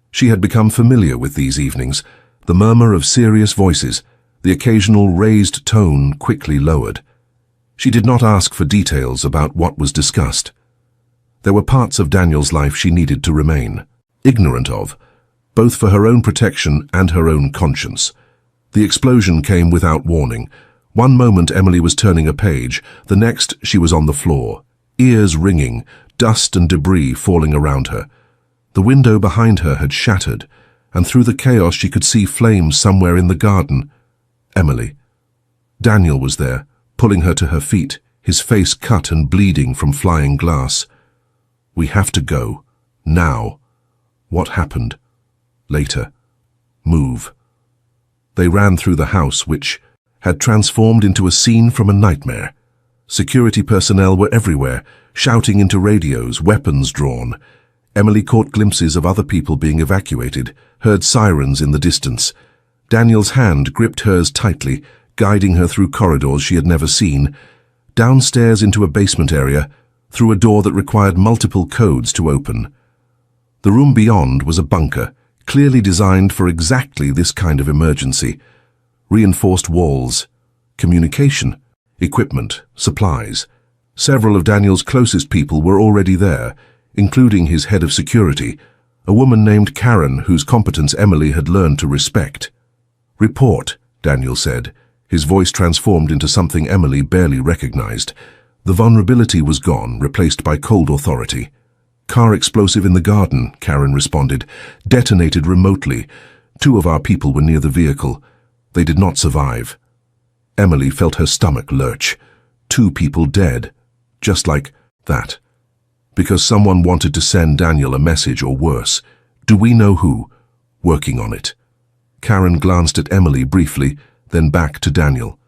She had become familiar with these evenings, the murmur of serious voices, the occasional raised tone quickly lowered. She did not ask for details about what was discussed. There were parts of Daniel's life she needed to remain ignorant of, both for her own protection and her own conscience. The explosion came without warning. One moment Emily was turning a page, the next she was on the floor, ears ringing, dust and debris falling around her. The window behind her had shattered, and through the chaos she could see flames somewhere in the garden. Emily. Daniel was there, pulling her to her feet, his face cut and bleeding from flying glass. "We have to go. Now." "What happened?" "Later. Move." They ran through the house, which had transformed into a scene from a nightmare. Security personnel were everywhere, shouting into radios, weapons drawn. Emily caught glimpses of other people being evacuated, heard sirens in the distance. Daniel's hand gripped hers tightly, guiding her through corridors she had never seen, downstairs into a basement area, through a door that required multiple codes to open. The room beyond was a bunker, clearly designed for exactly this kind of emergency. Reinforced walls, communication, equipment, supplies. Several of Daniel's closest people were already there, including his head of security, a woman named Karen whose competence Emily had learned to respect. "Report," Daniel said, his voice transformed into something Emily barely recognized. The vulnerability was gone, replaced by cold authority. "Car explosive in the garden," Karen responded, "detonated remotely. 2 of our people were near the vehicle. They did not survive." Emily felt her stomach lurch. 2 people dead. Just like that. Because someone wanted to send Daniel a message, or worse. Do we know who? Working on it. Karen glanced at Emily briefly, then back to Daniel.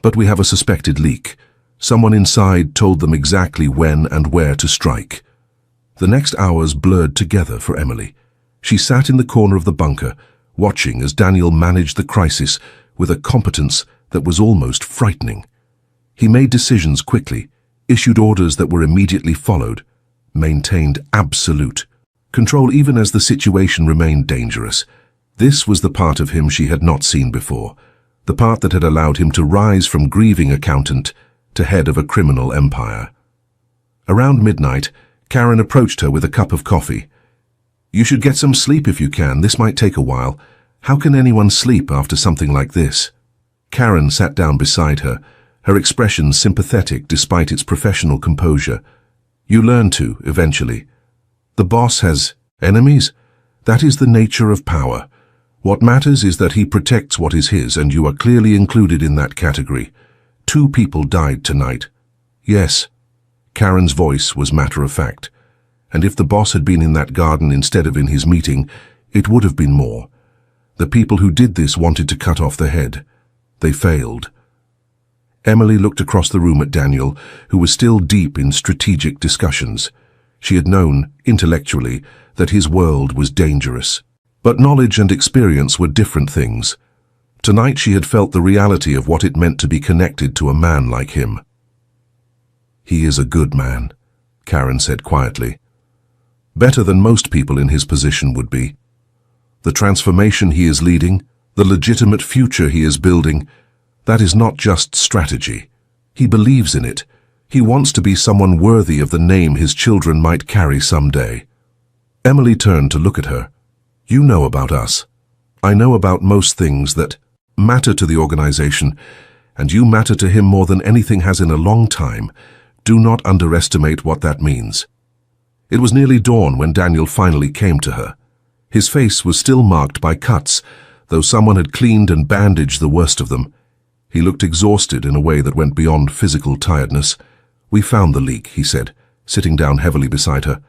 "But we have a suspected leak. Someone inside told them exactly when and where to strike." The next hours blurred together for Emily. She sat in the corner of the bunker, watching as Daniel managed the crisis with a competence that was almost frightening. He made decisions quickly, issued orders that were immediately followed, maintained absolute control even as the situation remained dangerous. This was the part of him she had not seen before, the part that had allowed him to rise from grieving accountant to head of a criminal empire. Around midnight, Karen approached her with a cup of coffee. "You should get some sleep if you can. This might take a while. How can anyone sleep after something like this?" Karen sat down beside her, her expression sympathetic despite its professional composure. "You learn to, eventually. The boss has enemies. That is the nature of power. What matters is that he protects what is his, and you are clearly included in that category. 2 people died tonight." "Yes." Karen's voice was matter-of-fact. "And if the boss had been in that garden instead of in his meeting, it would have been more. The people who did this wanted to cut off the head. They failed." Emily looked across the room at Daniel, who was still deep in strategic discussions. She had known, intellectually, that his world was dangerous. But knowledge and experience were different things. Tonight she had felt the reality of what it meant to be connected to a man like him. "He is a good man," Karen said quietly. "Better than most people in his position would be. The transformation he is leading, the legitimate future he is building, that is not just strategy. He believes in it. He wants to be someone worthy of the name his children might carry someday." Emily turned to look at her. "You know about us. I know about most things that matter to the organization, and you matter to him more than anything has in a long time. Do not underestimate what that means." It was nearly dawn when Daniel finally came to her. His face was still marked by cuts, though someone had cleaned and bandaged the worst of them. He looked exhausted in a way that went beyond physical tiredness. "We found the leak," he said, sitting down heavily beside her.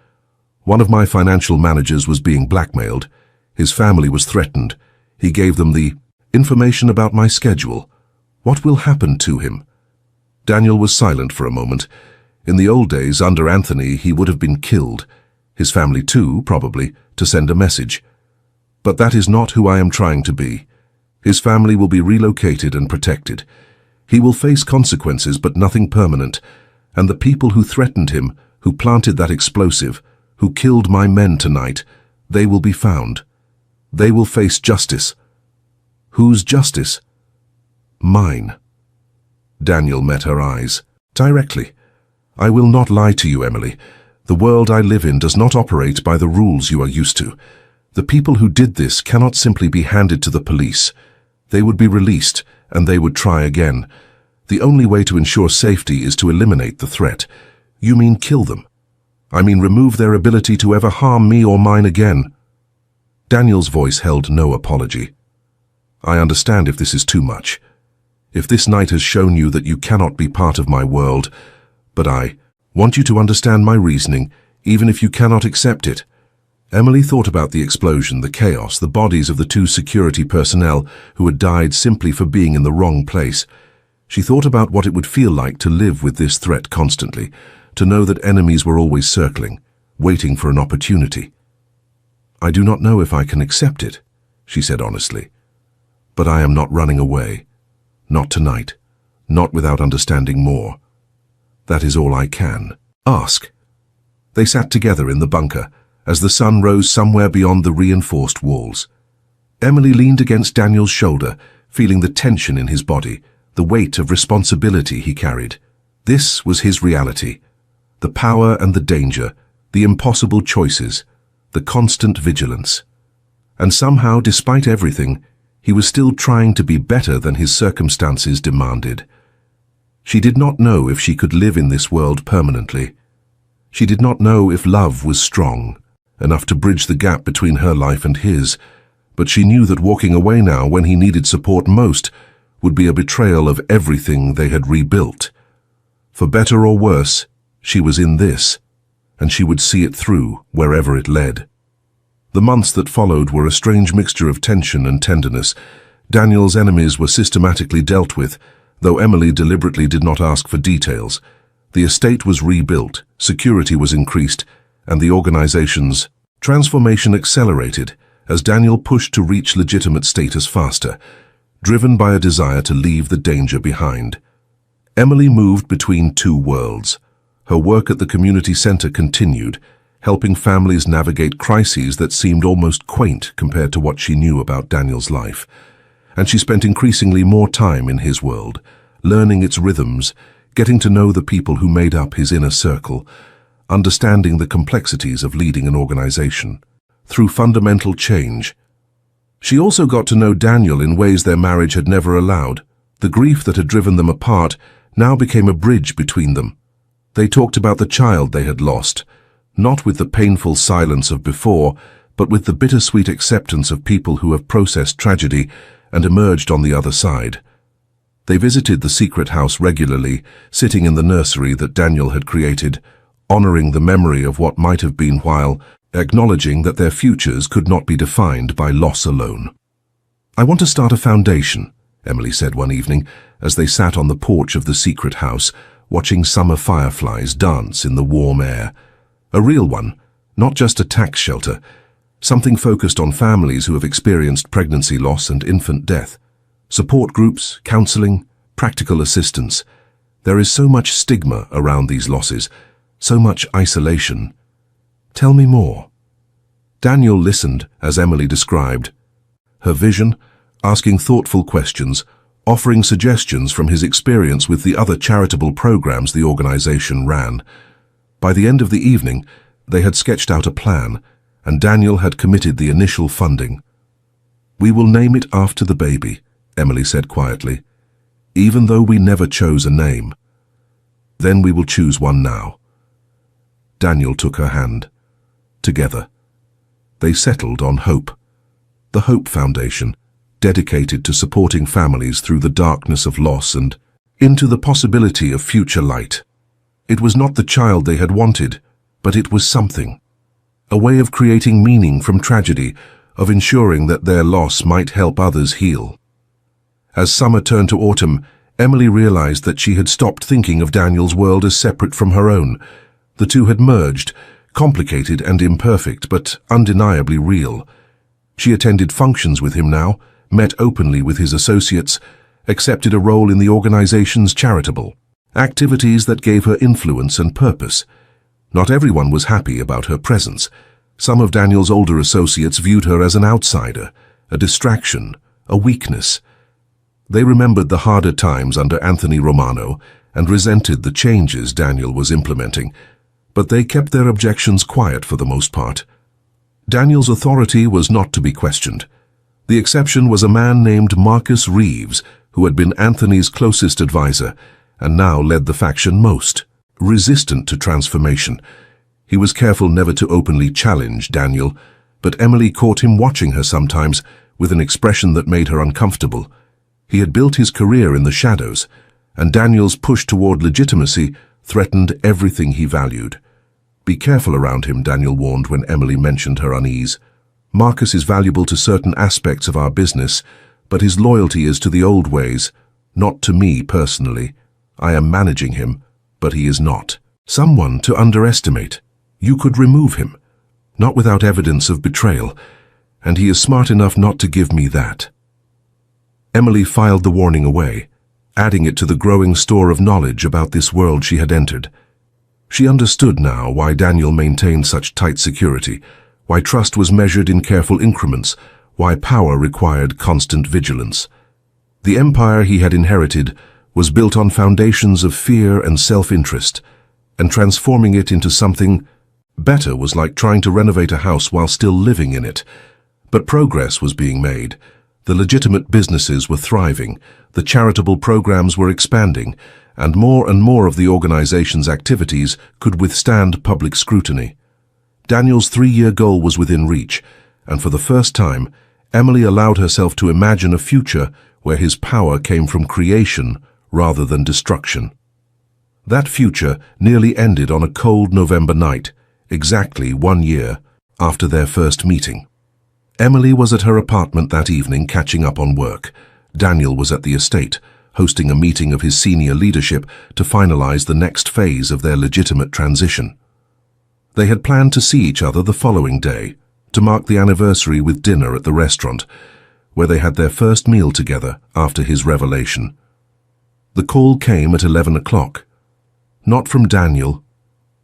"One of my financial managers was being blackmailed. His family was threatened. He gave them the information about my schedule. What will happen to him?" Daniel was silent for a moment. In the old days, under Anthony, he would have been killed. His family too, probably, to send a message. But that is not who I am trying to be. His family will be relocated and protected. He will face consequences, but nothing permanent. And the people who threatened him, who planted that explosive, who killed my men tonight, they will be found. They will face justice. Whose justice? Mine. Daniel met her eyes. Directly. "I will not lie to you, Emily. The world I live in does not operate by the rules you are used to. The people who did this cannot simply be handed to the police. They would be released, and they would try again. The only way to ensure safety is to eliminate the threat." "You mean kill them?" I mean remove their ability to ever harm me or mine again." Daniel's voice held no apology. "I understand if this is too much. If this night has shown you that you cannot be part of my world, but I want you to understand my reasoning, even if you cannot accept it." Emily thought about the explosion, the chaos, the bodies of the two security personnel who had died simply for being in the wrong place. She thought about what it would feel like to live with this threat constantly, to know that enemies were always circling, waiting for an opportunity. "I do not know if I can accept it," she said honestly. "But I am not running away. Not tonight. Not without understanding more. That is all I can ask." They sat together in the bunker as the sun rose somewhere beyond the reinforced walls. Emily leaned against Daniel's shoulder, feeling the tension in his body, the weight of responsibility he carried. This was his reality. The power and the danger, the impossible choices, the constant vigilance. And somehow, despite everything, he was still trying to be better than his circumstances demanded. She did not know if she could live in this world permanently. She did not know if love was strong enough to bridge the gap between her life and his, but she knew that walking away now when he needed support most would be a betrayal of everything they had rebuilt. For better or worse, she was in this, and she would see it through wherever it led. The months that followed were a strange mixture of tension and tenderness. Daniel's enemies were systematically dealt with, though Emily deliberately did not ask for details. The estate was rebuilt, security was increased, and the organization's transformation accelerated as Daniel pushed to reach legitimate status faster, driven by a desire to leave the danger behind. Emily moved between two worlds. Her work at the community center continued, helping families navigate crises that seemed almost quaint compared to what she knew about Daniel's life. And she spent increasingly more time in his world, learning its rhythms, getting to know the people who made up his inner circle, understanding the complexities of leading an organization through fundamental change. She also got to know Daniel in ways their marriage had never allowed. The grief that had driven them apart now became a bridge between them. They talked about the child they had lost, not with the painful silence of before, but with the bittersweet acceptance of people who have processed tragedy and emerged on the other side. They visited the secret house regularly, sitting in the nursery that Daniel had created, honoring the memory of what might have been while acknowledging that their futures could not be defined by loss alone. "I want to start a foundation," Emily said one evening as they sat on the porch of the secret house, watching summer fireflies dance in the warm air. A real one, not just a tax shelter, something focused on families who have experienced pregnancy loss and infant death. Support groups, counseling, practical assistance. There is so much stigma around these losses, so much isolation. "Tell me more." Daniel listened as Emily described her vision, asking thoughtful questions, offering suggestions from his experience with the other charitable programs the organization ran. By the end of the evening, they had sketched out a plan, and Daniel had committed the initial funding. "We will name it after the baby," Emily said quietly, "even though we never chose a name. Then we will choose one now." Daniel took her hand. Together, they settled on Hope, the Hope Foundation, dedicated to supporting families through the darkness of loss and into the possibility of future light. It was not the child they had wanted, but it was something. A way of creating meaning from tragedy, of ensuring that their loss might help others heal. As summer turned to autumn, Emily realized that she had stopped thinking of Daniel's world as separate from her own. The two had merged, complicated and imperfect, but undeniably real. She attended functions with him now, met openly with his associates, accepted a role in the organization's charitable activities that gave her influence and purpose. Not everyone was happy about her presence. Some of Daniel's older associates viewed her as an outsider, a distraction, a weakness. They remembered the harder times under Anthony Romano and resented the changes Daniel was implementing, but they kept their objections quiet for the most part. Daniel's authority was not to be questioned. The exception was a man named Marcus Reeves, who had been Anthony's closest advisor and now led the faction most resistant to transformation. He was careful never to openly challenge Daniel, but Emily caught him watching her sometimes with an expression that made her uncomfortable. He had built his career in the shadows, and Daniel's push toward legitimacy threatened everything he valued. "Be careful around him," Daniel warned when Emily mentioned her unease. "Marcus is valuable to certain aspects of our business, but his loyalty is to the old ways, not to me personally. I am managing him, but he is not someone to underestimate. You could remove him, not without evidence of betrayal, and he is smart enough not to give me that." Emily filed the warning away, adding it to the growing store of knowledge about this world she had entered. She understood now why Daniel maintained such tight security, why trust was measured in careful increments, why power required constant vigilance. The empire he had inherited was built on foundations of fear and self-interest, and transforming it into something better was like trying to renovate a house while still living in it. But progress was being made. The legitimate businesses were thriving, the charitable programs were expanding, and more of the organization's activities could withstand public scrutiny. Daniel's 3-year goal was within reach, and for the first time, Emily allowed herself to imagine a future where his power came from creation rather than destruction. That future nearly ended on a cold November night, exactly 1 year after their first meeting. Emily was at her apartment that evening catching up on work. Daniel was at the estate, hosting a meeting of his senior leadership to finalize the next phase of their legitimate transition. They had planned to see each other the following day, to mark the anniversary with dinner at the restaurant, where they had their first meal together after his revelation. The call came at 11 o'clock, not from Daniel,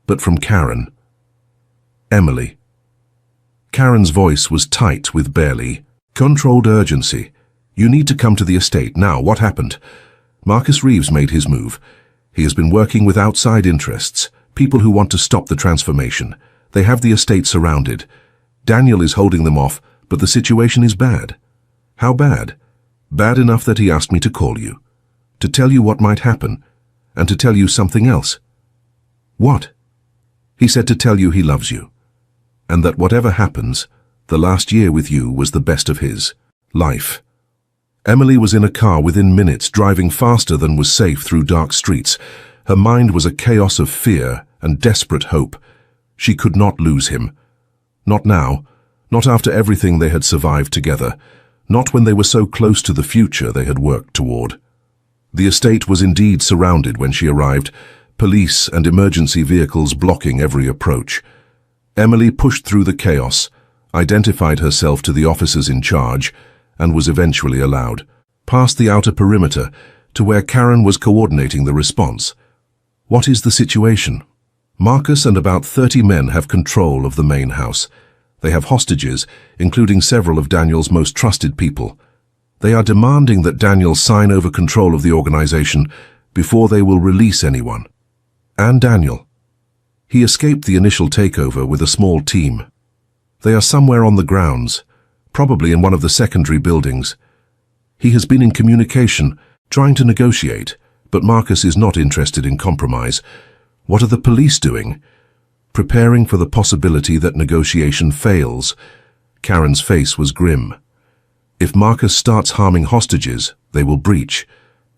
but from Karen. "Emily." Karen's voice was tight with barely controlled urgency. "You need to come to the estate now. What happened?" "Marcus Reeves made his move. He has been working with outside interests, people who want to stop the transformation. They have the estate surrounded. Daniel is holding them off, but the situation is bad." "How bad?" "Bad enough that he asked me to call you, to tell you what might happen, and to tell you something else." "What?" "He said to tell you he loves you, and that whatever happens, the last year with you was the best of his life." Emily was in a car within minutes, driving faster than was safe through dark streets. Her mind was a chaos of fear and desperate hope. She could not lose him. Not now, not after everything they had survived together, not when they were so close to the future they had worked toward. The estate was indeed surrounded when she arrived, police and emergency vehicles blocking every approach. Emily pushed through the chaos, identified herself to the officers in charge, and was eventually allowed past the outer perimeter to where Karen was coordinating the response. "What is the situation?" "Marcus and about 30 men have control of the main house. They have hostages, including several of Daniel's most trusted people. They are demanding that Daniel sign over control of the organization before they will release anyone." "And Daniel?" "He escaped the initial takeover with a small team. They are somewhere on the grounds, probably in one of the secondary buildings. He has been in communication, trying to negotiate, but Marcus is not interested in compromise. What are the police doing?" "Preparing for the possibility that negotiation fails." Karen's face was grim. "If Marcus starts harming hostages, they will breach,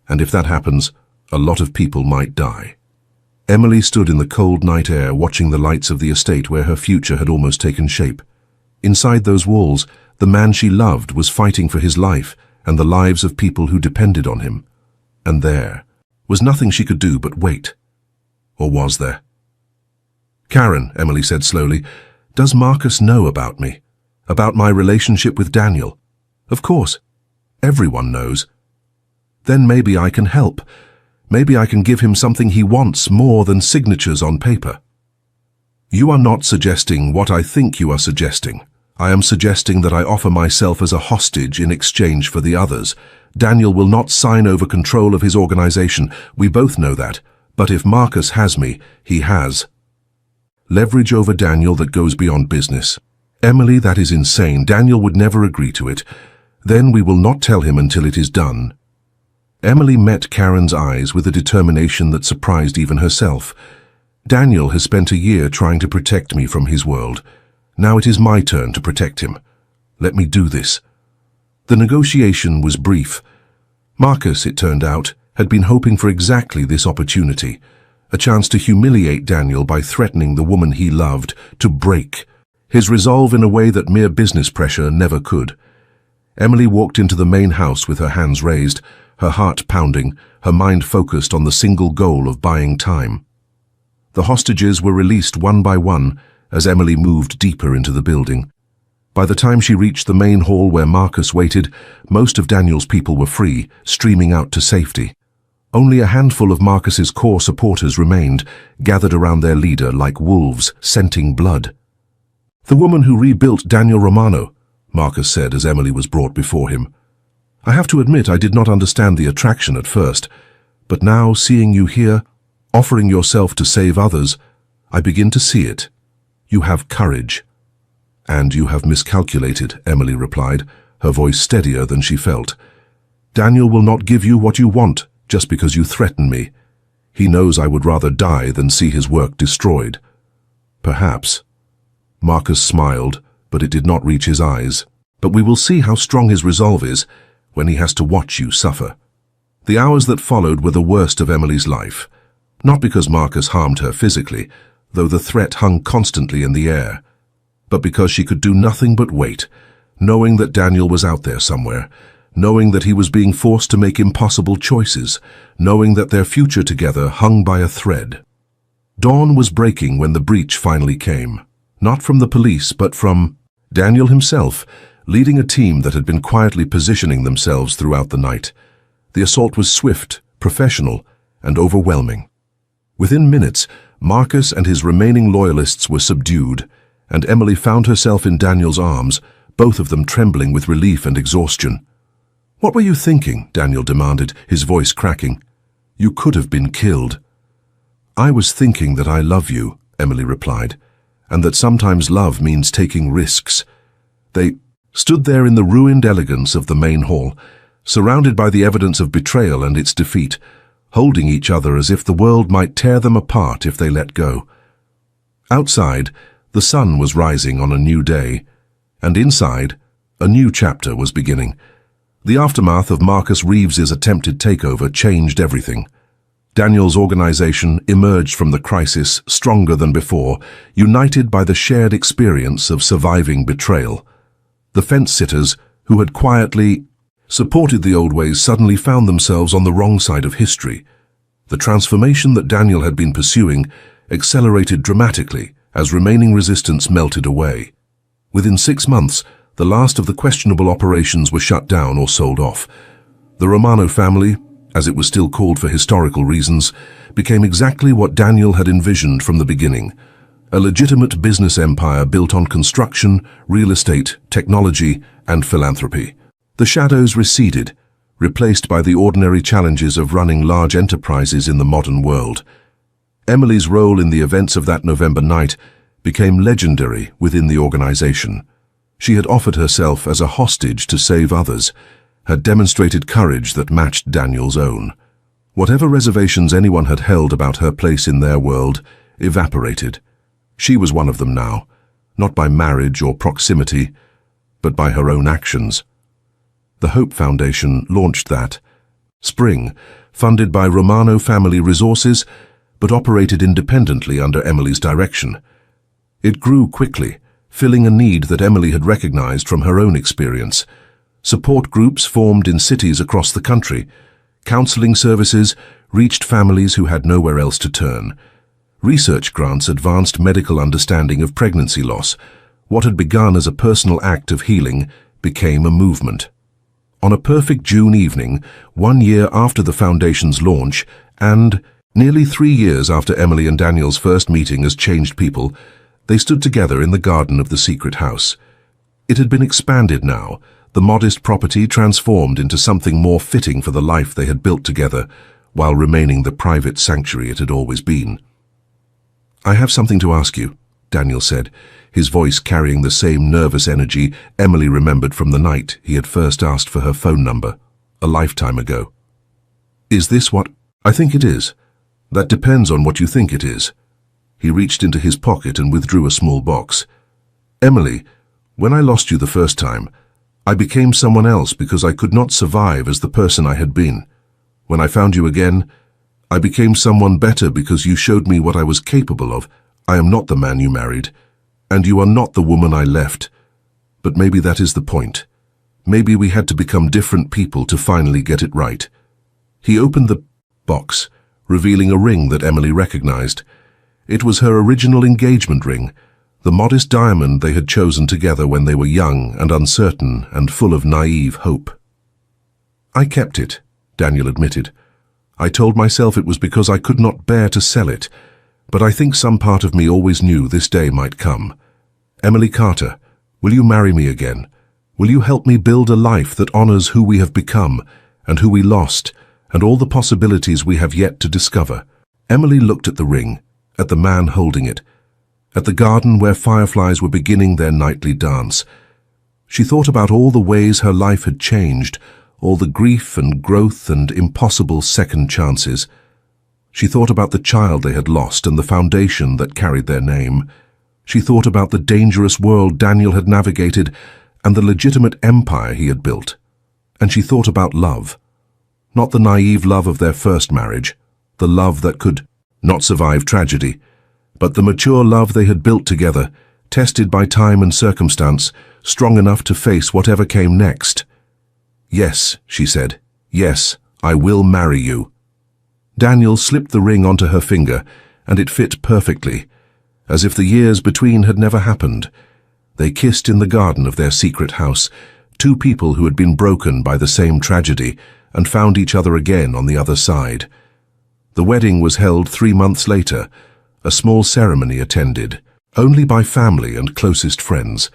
and if that happens, a lot of people might die." Emily stood in the cold night air, watching the lights of the estate where her future had almost taken shape. Inside those walls, the man she loved was fighting for his life and the lives of people who depended on him. And there was nothing she could do but wait. Or was there? "Karen," Emily said slowly, "does Marcus know about me? About my relationship with Daniel?" "Of course. Everyone knows." "Then maybe I can help. Maybe I can give him something he wants more than signatures on paper." "You are not suggesting what I think you are suggesting. I am suggesting that I offer myself as a hostage in exchange for the others. Daniel will not sign over control of his organization. We both know that. But if Marcus has me, he has leverage over Daniel that goes beyond business." "Emily, that is insane. Daniel would never agree to it. Then we will not tell him until it is done." Emily met Karen's eyes with a determination that surprised even herself. Daniel has spent a year trying to protect me from his world. Now it is my turn to protect him. Let me do this." The negotiation was brief. Marcus, it turned out, had been hoping for exactly this opportunity, a chance to humiliate Daniel by threatening the woman he loved, to break his resolve in a way that mere business pressure never could. Emily walked into the main house with her hands raised, her heart pounding, her mind focused on the single goal of buying time. The hostages were released one by one as Emily moved deeper into the building. By the time she reached the main hall where Marcus waited, most of Daniel's people were free, streaming out to safety. Only a handful of Marcus's core supporters remained, gathered around their leader like wolves, scenting blood. "The woman who rebuilt Daniel Romano," Marcus said as Emily was brought before him. "I have to admit I did not understand the attraction at first, but now, seeing you here, offering yourself to save others, I begin to see it. You have courage." "And you have miscalculated," Emily replied, her voice steadier than she felt. "Daniel will not give you what you want just because you threaten me. He knows I would rather die than see his work destroyed." "Perhaps." Marcus smiled, but it did not reach his eyes. "But we will see how strong his resolve is when he has to watch you suffer." The hours that followed were the worst of Emily's life. Not because Marcus harmed her physically, though the threat hung constantly in the air, but because she could do nothing but wait, knowing that Daniel was out there somewhere, knowing that he was being forced to make impossible choices, knowing that their future together hung by a thread. Dawn was breaking when the breach finally came, not from the police but from Daniel himself, leading a team that had been quietly positioning themselves throughout the night. The assault was swift, professional, and overwhelming. Within minutes, Marcus and his remaining loyalists were subdued, and Emily found herself in Daniel's arms, both of them trembling with relief and exhaustion. "What were you thinking?" Daniel demanded, his voice cracking. "You could have been killed." "I was thinking that I love you," Emily replied, "and that sometimes love means taking risks." They stood there in the ruined elegance of the main hall, surrounded by the evidence of betrayal and its defeat, holding each other as if the world might tear them apart if they let go. Outside, the sun was rising on a new day, and inside, a new chapter was beginning. The aftermath of Marcus Reeves's attempted takeover changed everything. Daniel's organization emerged from the crisis stronger than before, united by the shared experience of surviving betrayal. The fence-sitters, who had quietly supported the old ways, suddenly found themselves on the wrong side of history. The transformation that Daniel had been pursuing accelerated dramatically as remaining resistance melted away. Within 6 months, the last of the questionable operations were shut down or sold off. The Romano family, as it was still called for historical reasons, became exactly what Daniel had envisioned from the beginning: a legitimate business empire built on construction, real estate, technology, and philanthropy. The shadows receded, replaced by the ordinary challenges of running large enterprises in the modern world. Emily's role in the events of that November night became legendary within the organization. She had offered herself as a hostage to save others, had demonstrated courage that matched Daniel's own. Whatever reservations anyone had held about her place in their world evaporated. She was one of them now, not by marriage or proximity, but by her own actions. The Hope Foundation launched that spring, funded by Romano family resources, but operated independently under Emily's direction. It grew quickly, filling a need that Emily had recognized from her own experience. Support groups formed in cities across the country. Counseling services reached families who had nowhere else to turn. Research grants advanced medical understanding of pregnancy loss. What had begun as a personal act of healing became a movement. On a perfect June evening, 1 year after the Foundation's launch, and nearly 3 years after Emily and Daniel's first meeting as changed people, they stood together in the garden of the secret house. It had been expanded now, the modest property transformed into something more fitting for the life they had built together, while remaining the private sanctuary it had always been. "I have something to ask you," Daniel said, his voice carrying the same nervous energy Emily remembered from the night he had first asked for her phone number, a lifetime ago. "Is this what I think it is? That depends on what you think it is." He reached into his pocket and withdrew a small box. "Emily, when I lost you the first time, I became someone else because I could not survive as the person I had been. When I found you again, I became someone better because you showed me what I was capable of. I am not the man you married, and you are not the woman I left. But maybe that is the point. Maybe we had to become different people to finally get it right." He opened the box, revealing a ring that Emily recognized. It was her original engagement ring, the modest diamond they had chosen together when they were young and uncertain and full of naive hope. "I kept it," Daniel admitted. "I told myself it was because I could not bear to sell it, but I think some part of me always knew this day might come. Emily Carter, will you marry me again? Will you help me build a life that honors who we have become and who we lost and all the possibilities we have yet to discover?" Emily looked at the ring, at the man holding it, at the garden where fireflies were beginning their nightly dance. She thought about all the ways her life had changed, all the grief and growth and impossible second chances. She thought about the child they had lost and the foundation that carried their name. She thought about the dangerous world Daniel had navigated and the legitimate empire he had built. And she thought about love. Not the naive love of their first marriage, the love that could not survive tragedy, but the mature love they had built together, tested by time and circumstance, strong enough to face whatever came next. "Yes," she said. "Yes, I will marry you." Daniel slipped the ring onto her finger, and it fit perfectly, as if the years between had never happened. They kissed in the garden of their secret house, two people who had been broken by the same tragedy and found each other again on the other side. The wedding was held 3 months later, a small ceremony attended, only by family and closest friends.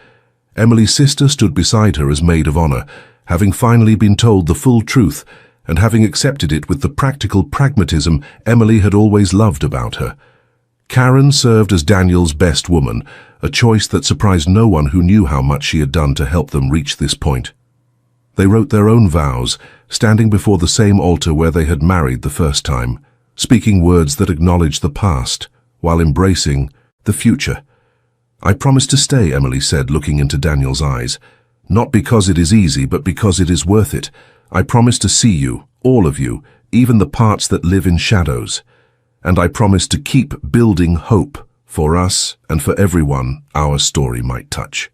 Emily's sister stood beside her as maid of honor, having finally been told the full truth and having accepted it with the practical pragmatism Emily had always loved about her. Karen served as Daniel's best woman, a choice that surprised no one who knew how much she had done to help them reach this point. They wrote their own vows, standing before the same altar where they had married the first time, speaking words that acknowledged the past, while embracing the future. "I promise to stay," Emily said, looking into Daniel's eyes. "Not because it is easy, but because it is worth it. I promise to see you, all of you, even the parts that live in shadows. And I promise to keep building hope for us and for everyone our story might touch."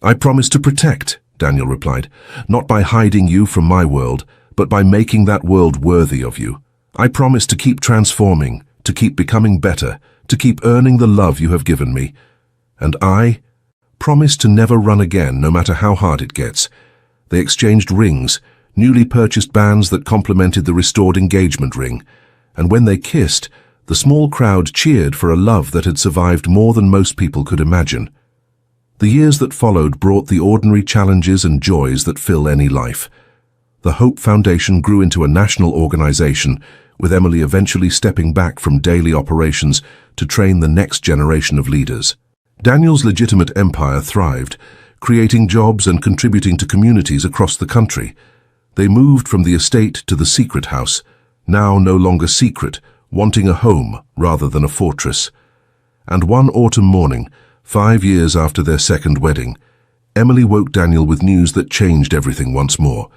"I promise to protect," Daniel replied, "not by hiding you from my world, but by making that world worthy of you. I promise to keep transforming, to keep becoming better, to keep earning the love you have given me. And I promise to never run again, no matter how hard it gets." They exchanged rings, newly purchased bands that complemented the restored engagement ring. And when they kissed, the small crowd cheered for a love that had survived more than most people could imagine. The years that followed brought the ordinary challenges and joys that fill any life. The Hope Foundation grew into a national organization, with Emily eventually stepping back from daily operations to train the next generation of leaders. Daniel's legitimate empire thrived, creating jobs and contributing to communities across the country. They moved from the estate to the secret house, now no longer secret, wanting a home rather than a fortress. And one autumn morning, 5 years after their second wedding, Emily woke Daniel with news that changed everything once more.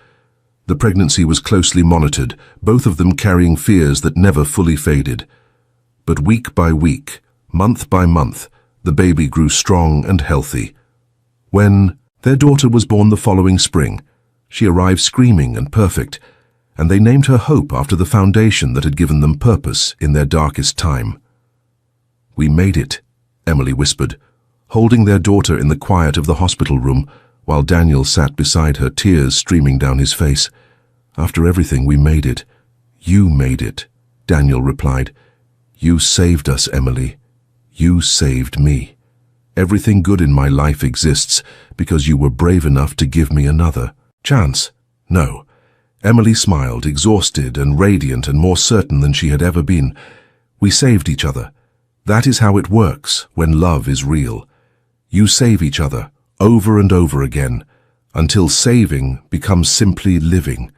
The pregnancy was closely monitored, both of them carrying fears that never fully faded. But week by week, month by month, the baby grew strong and healthy. When their daughter was born the following spring, she arrived screaming and perfect, and they named her Hope after the foundation that had given them purpose in their darkest time. "We made it," Emily whispered, holding their daughter in the quiet of the hospital room, while Daniel sat beside her, tears streaming down his face. "After everything, we made it." "You made it," Daniel replied. "You saved us, Emily. You saved me. Everything good in my life exists because you were brave enough to give me another chance." "No." Emily smiled, exhausted and radiant and more certain than she had ever been. "We saved each other. That is how it works when love is real. You save each other, over and over again, until saving becomes simply living,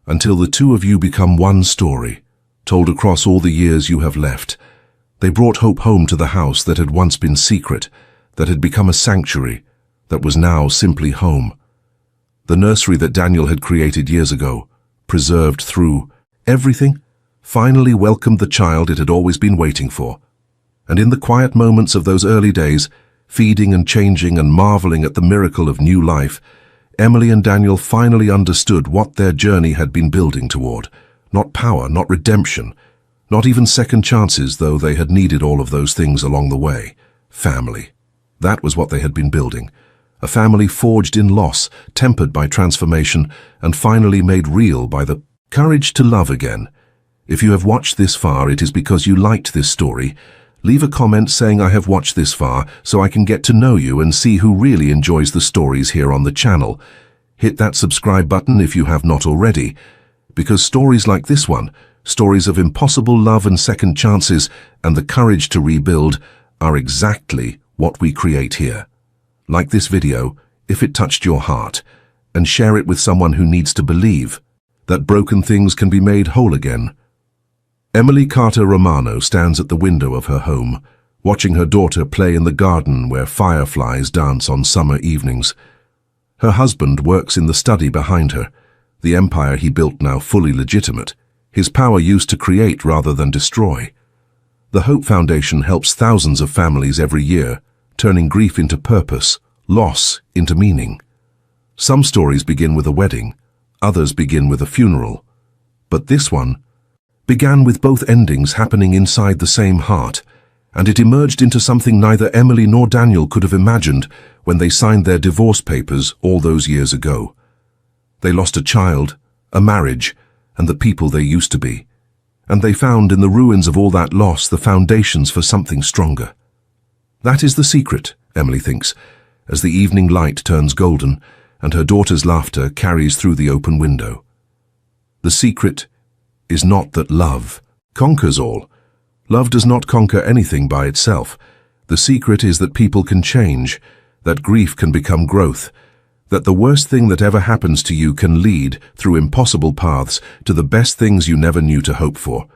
until the two of you become one story, told across all the years you have left. They brought hope home to the house that had once been secret, that had become a sanctuary, that was now simply home. The nursery that Daniel had created years ago, preserved through everything, finally welcomed the child it had always been waiting for. And in the quiet moments of those early days, feeding and changing and marveling at the miracle of new life, Emily and Daniel finally understood what their journey had been building toward. Not power, not redemption, not even second chances, though they had needed all of those things along the way. Family. That was what they had been building. A family forged in loss, tempered by transformation, and finally made real by the courage to love again. If you have watched this far, it is because you liked this story. Leave a comment saying I have watched this far so I can get to know you and see who really enjoys the stories here on the channel. Hit that subscribe button if you have not already, because stories like this one, stories of impossible love and second chances and the courage to rebuild, are exactly what we create here. Like this video if it touched your heart, and share it with someone who needs to believe that broken things can be made whole again. Emily Carter Romano stands at the window of her home, watching her daughter play in the garden where fireflies dance on summer evenings. Her husband works in the study behind her, the empire he built now fully legitimate, his power used to create rather than destroy. The Hope Foundation helps thousands of families every year, turning grief into purpose, loss into meaning. Some stories begin with a wedding, others begin with a funeral. But this one began with both endings happening inside the same heart, and it emerged into something neither Emily nor Daniel could have imagined when they signed their divorce papers all those years ago. They lost a child, a marriage, and the people they used to be, and they found in the ruins of all that loss the foundations for something stronger. That is the secret, Emily thinks, as the evening light turns golden and her daughter's laughter carries through the open window. The secret is not that love conquers all. Love does not conquer anything by itself. The secret is that people can change, that grief can become growth, that the worst thing that ever happens to you can lead, through impossible paths, to the best things you never knew to hope for.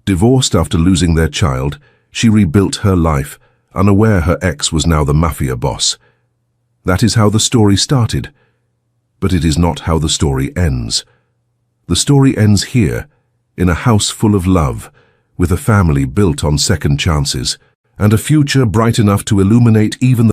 Divorced after losing their child, she rebuilt her life, unaware her ex was now the mafia boss. That is how the story started, but it is not how the story ends. The story ends here, in a house full of love, with a family built on second chances, and a future bright enough to illuminate even the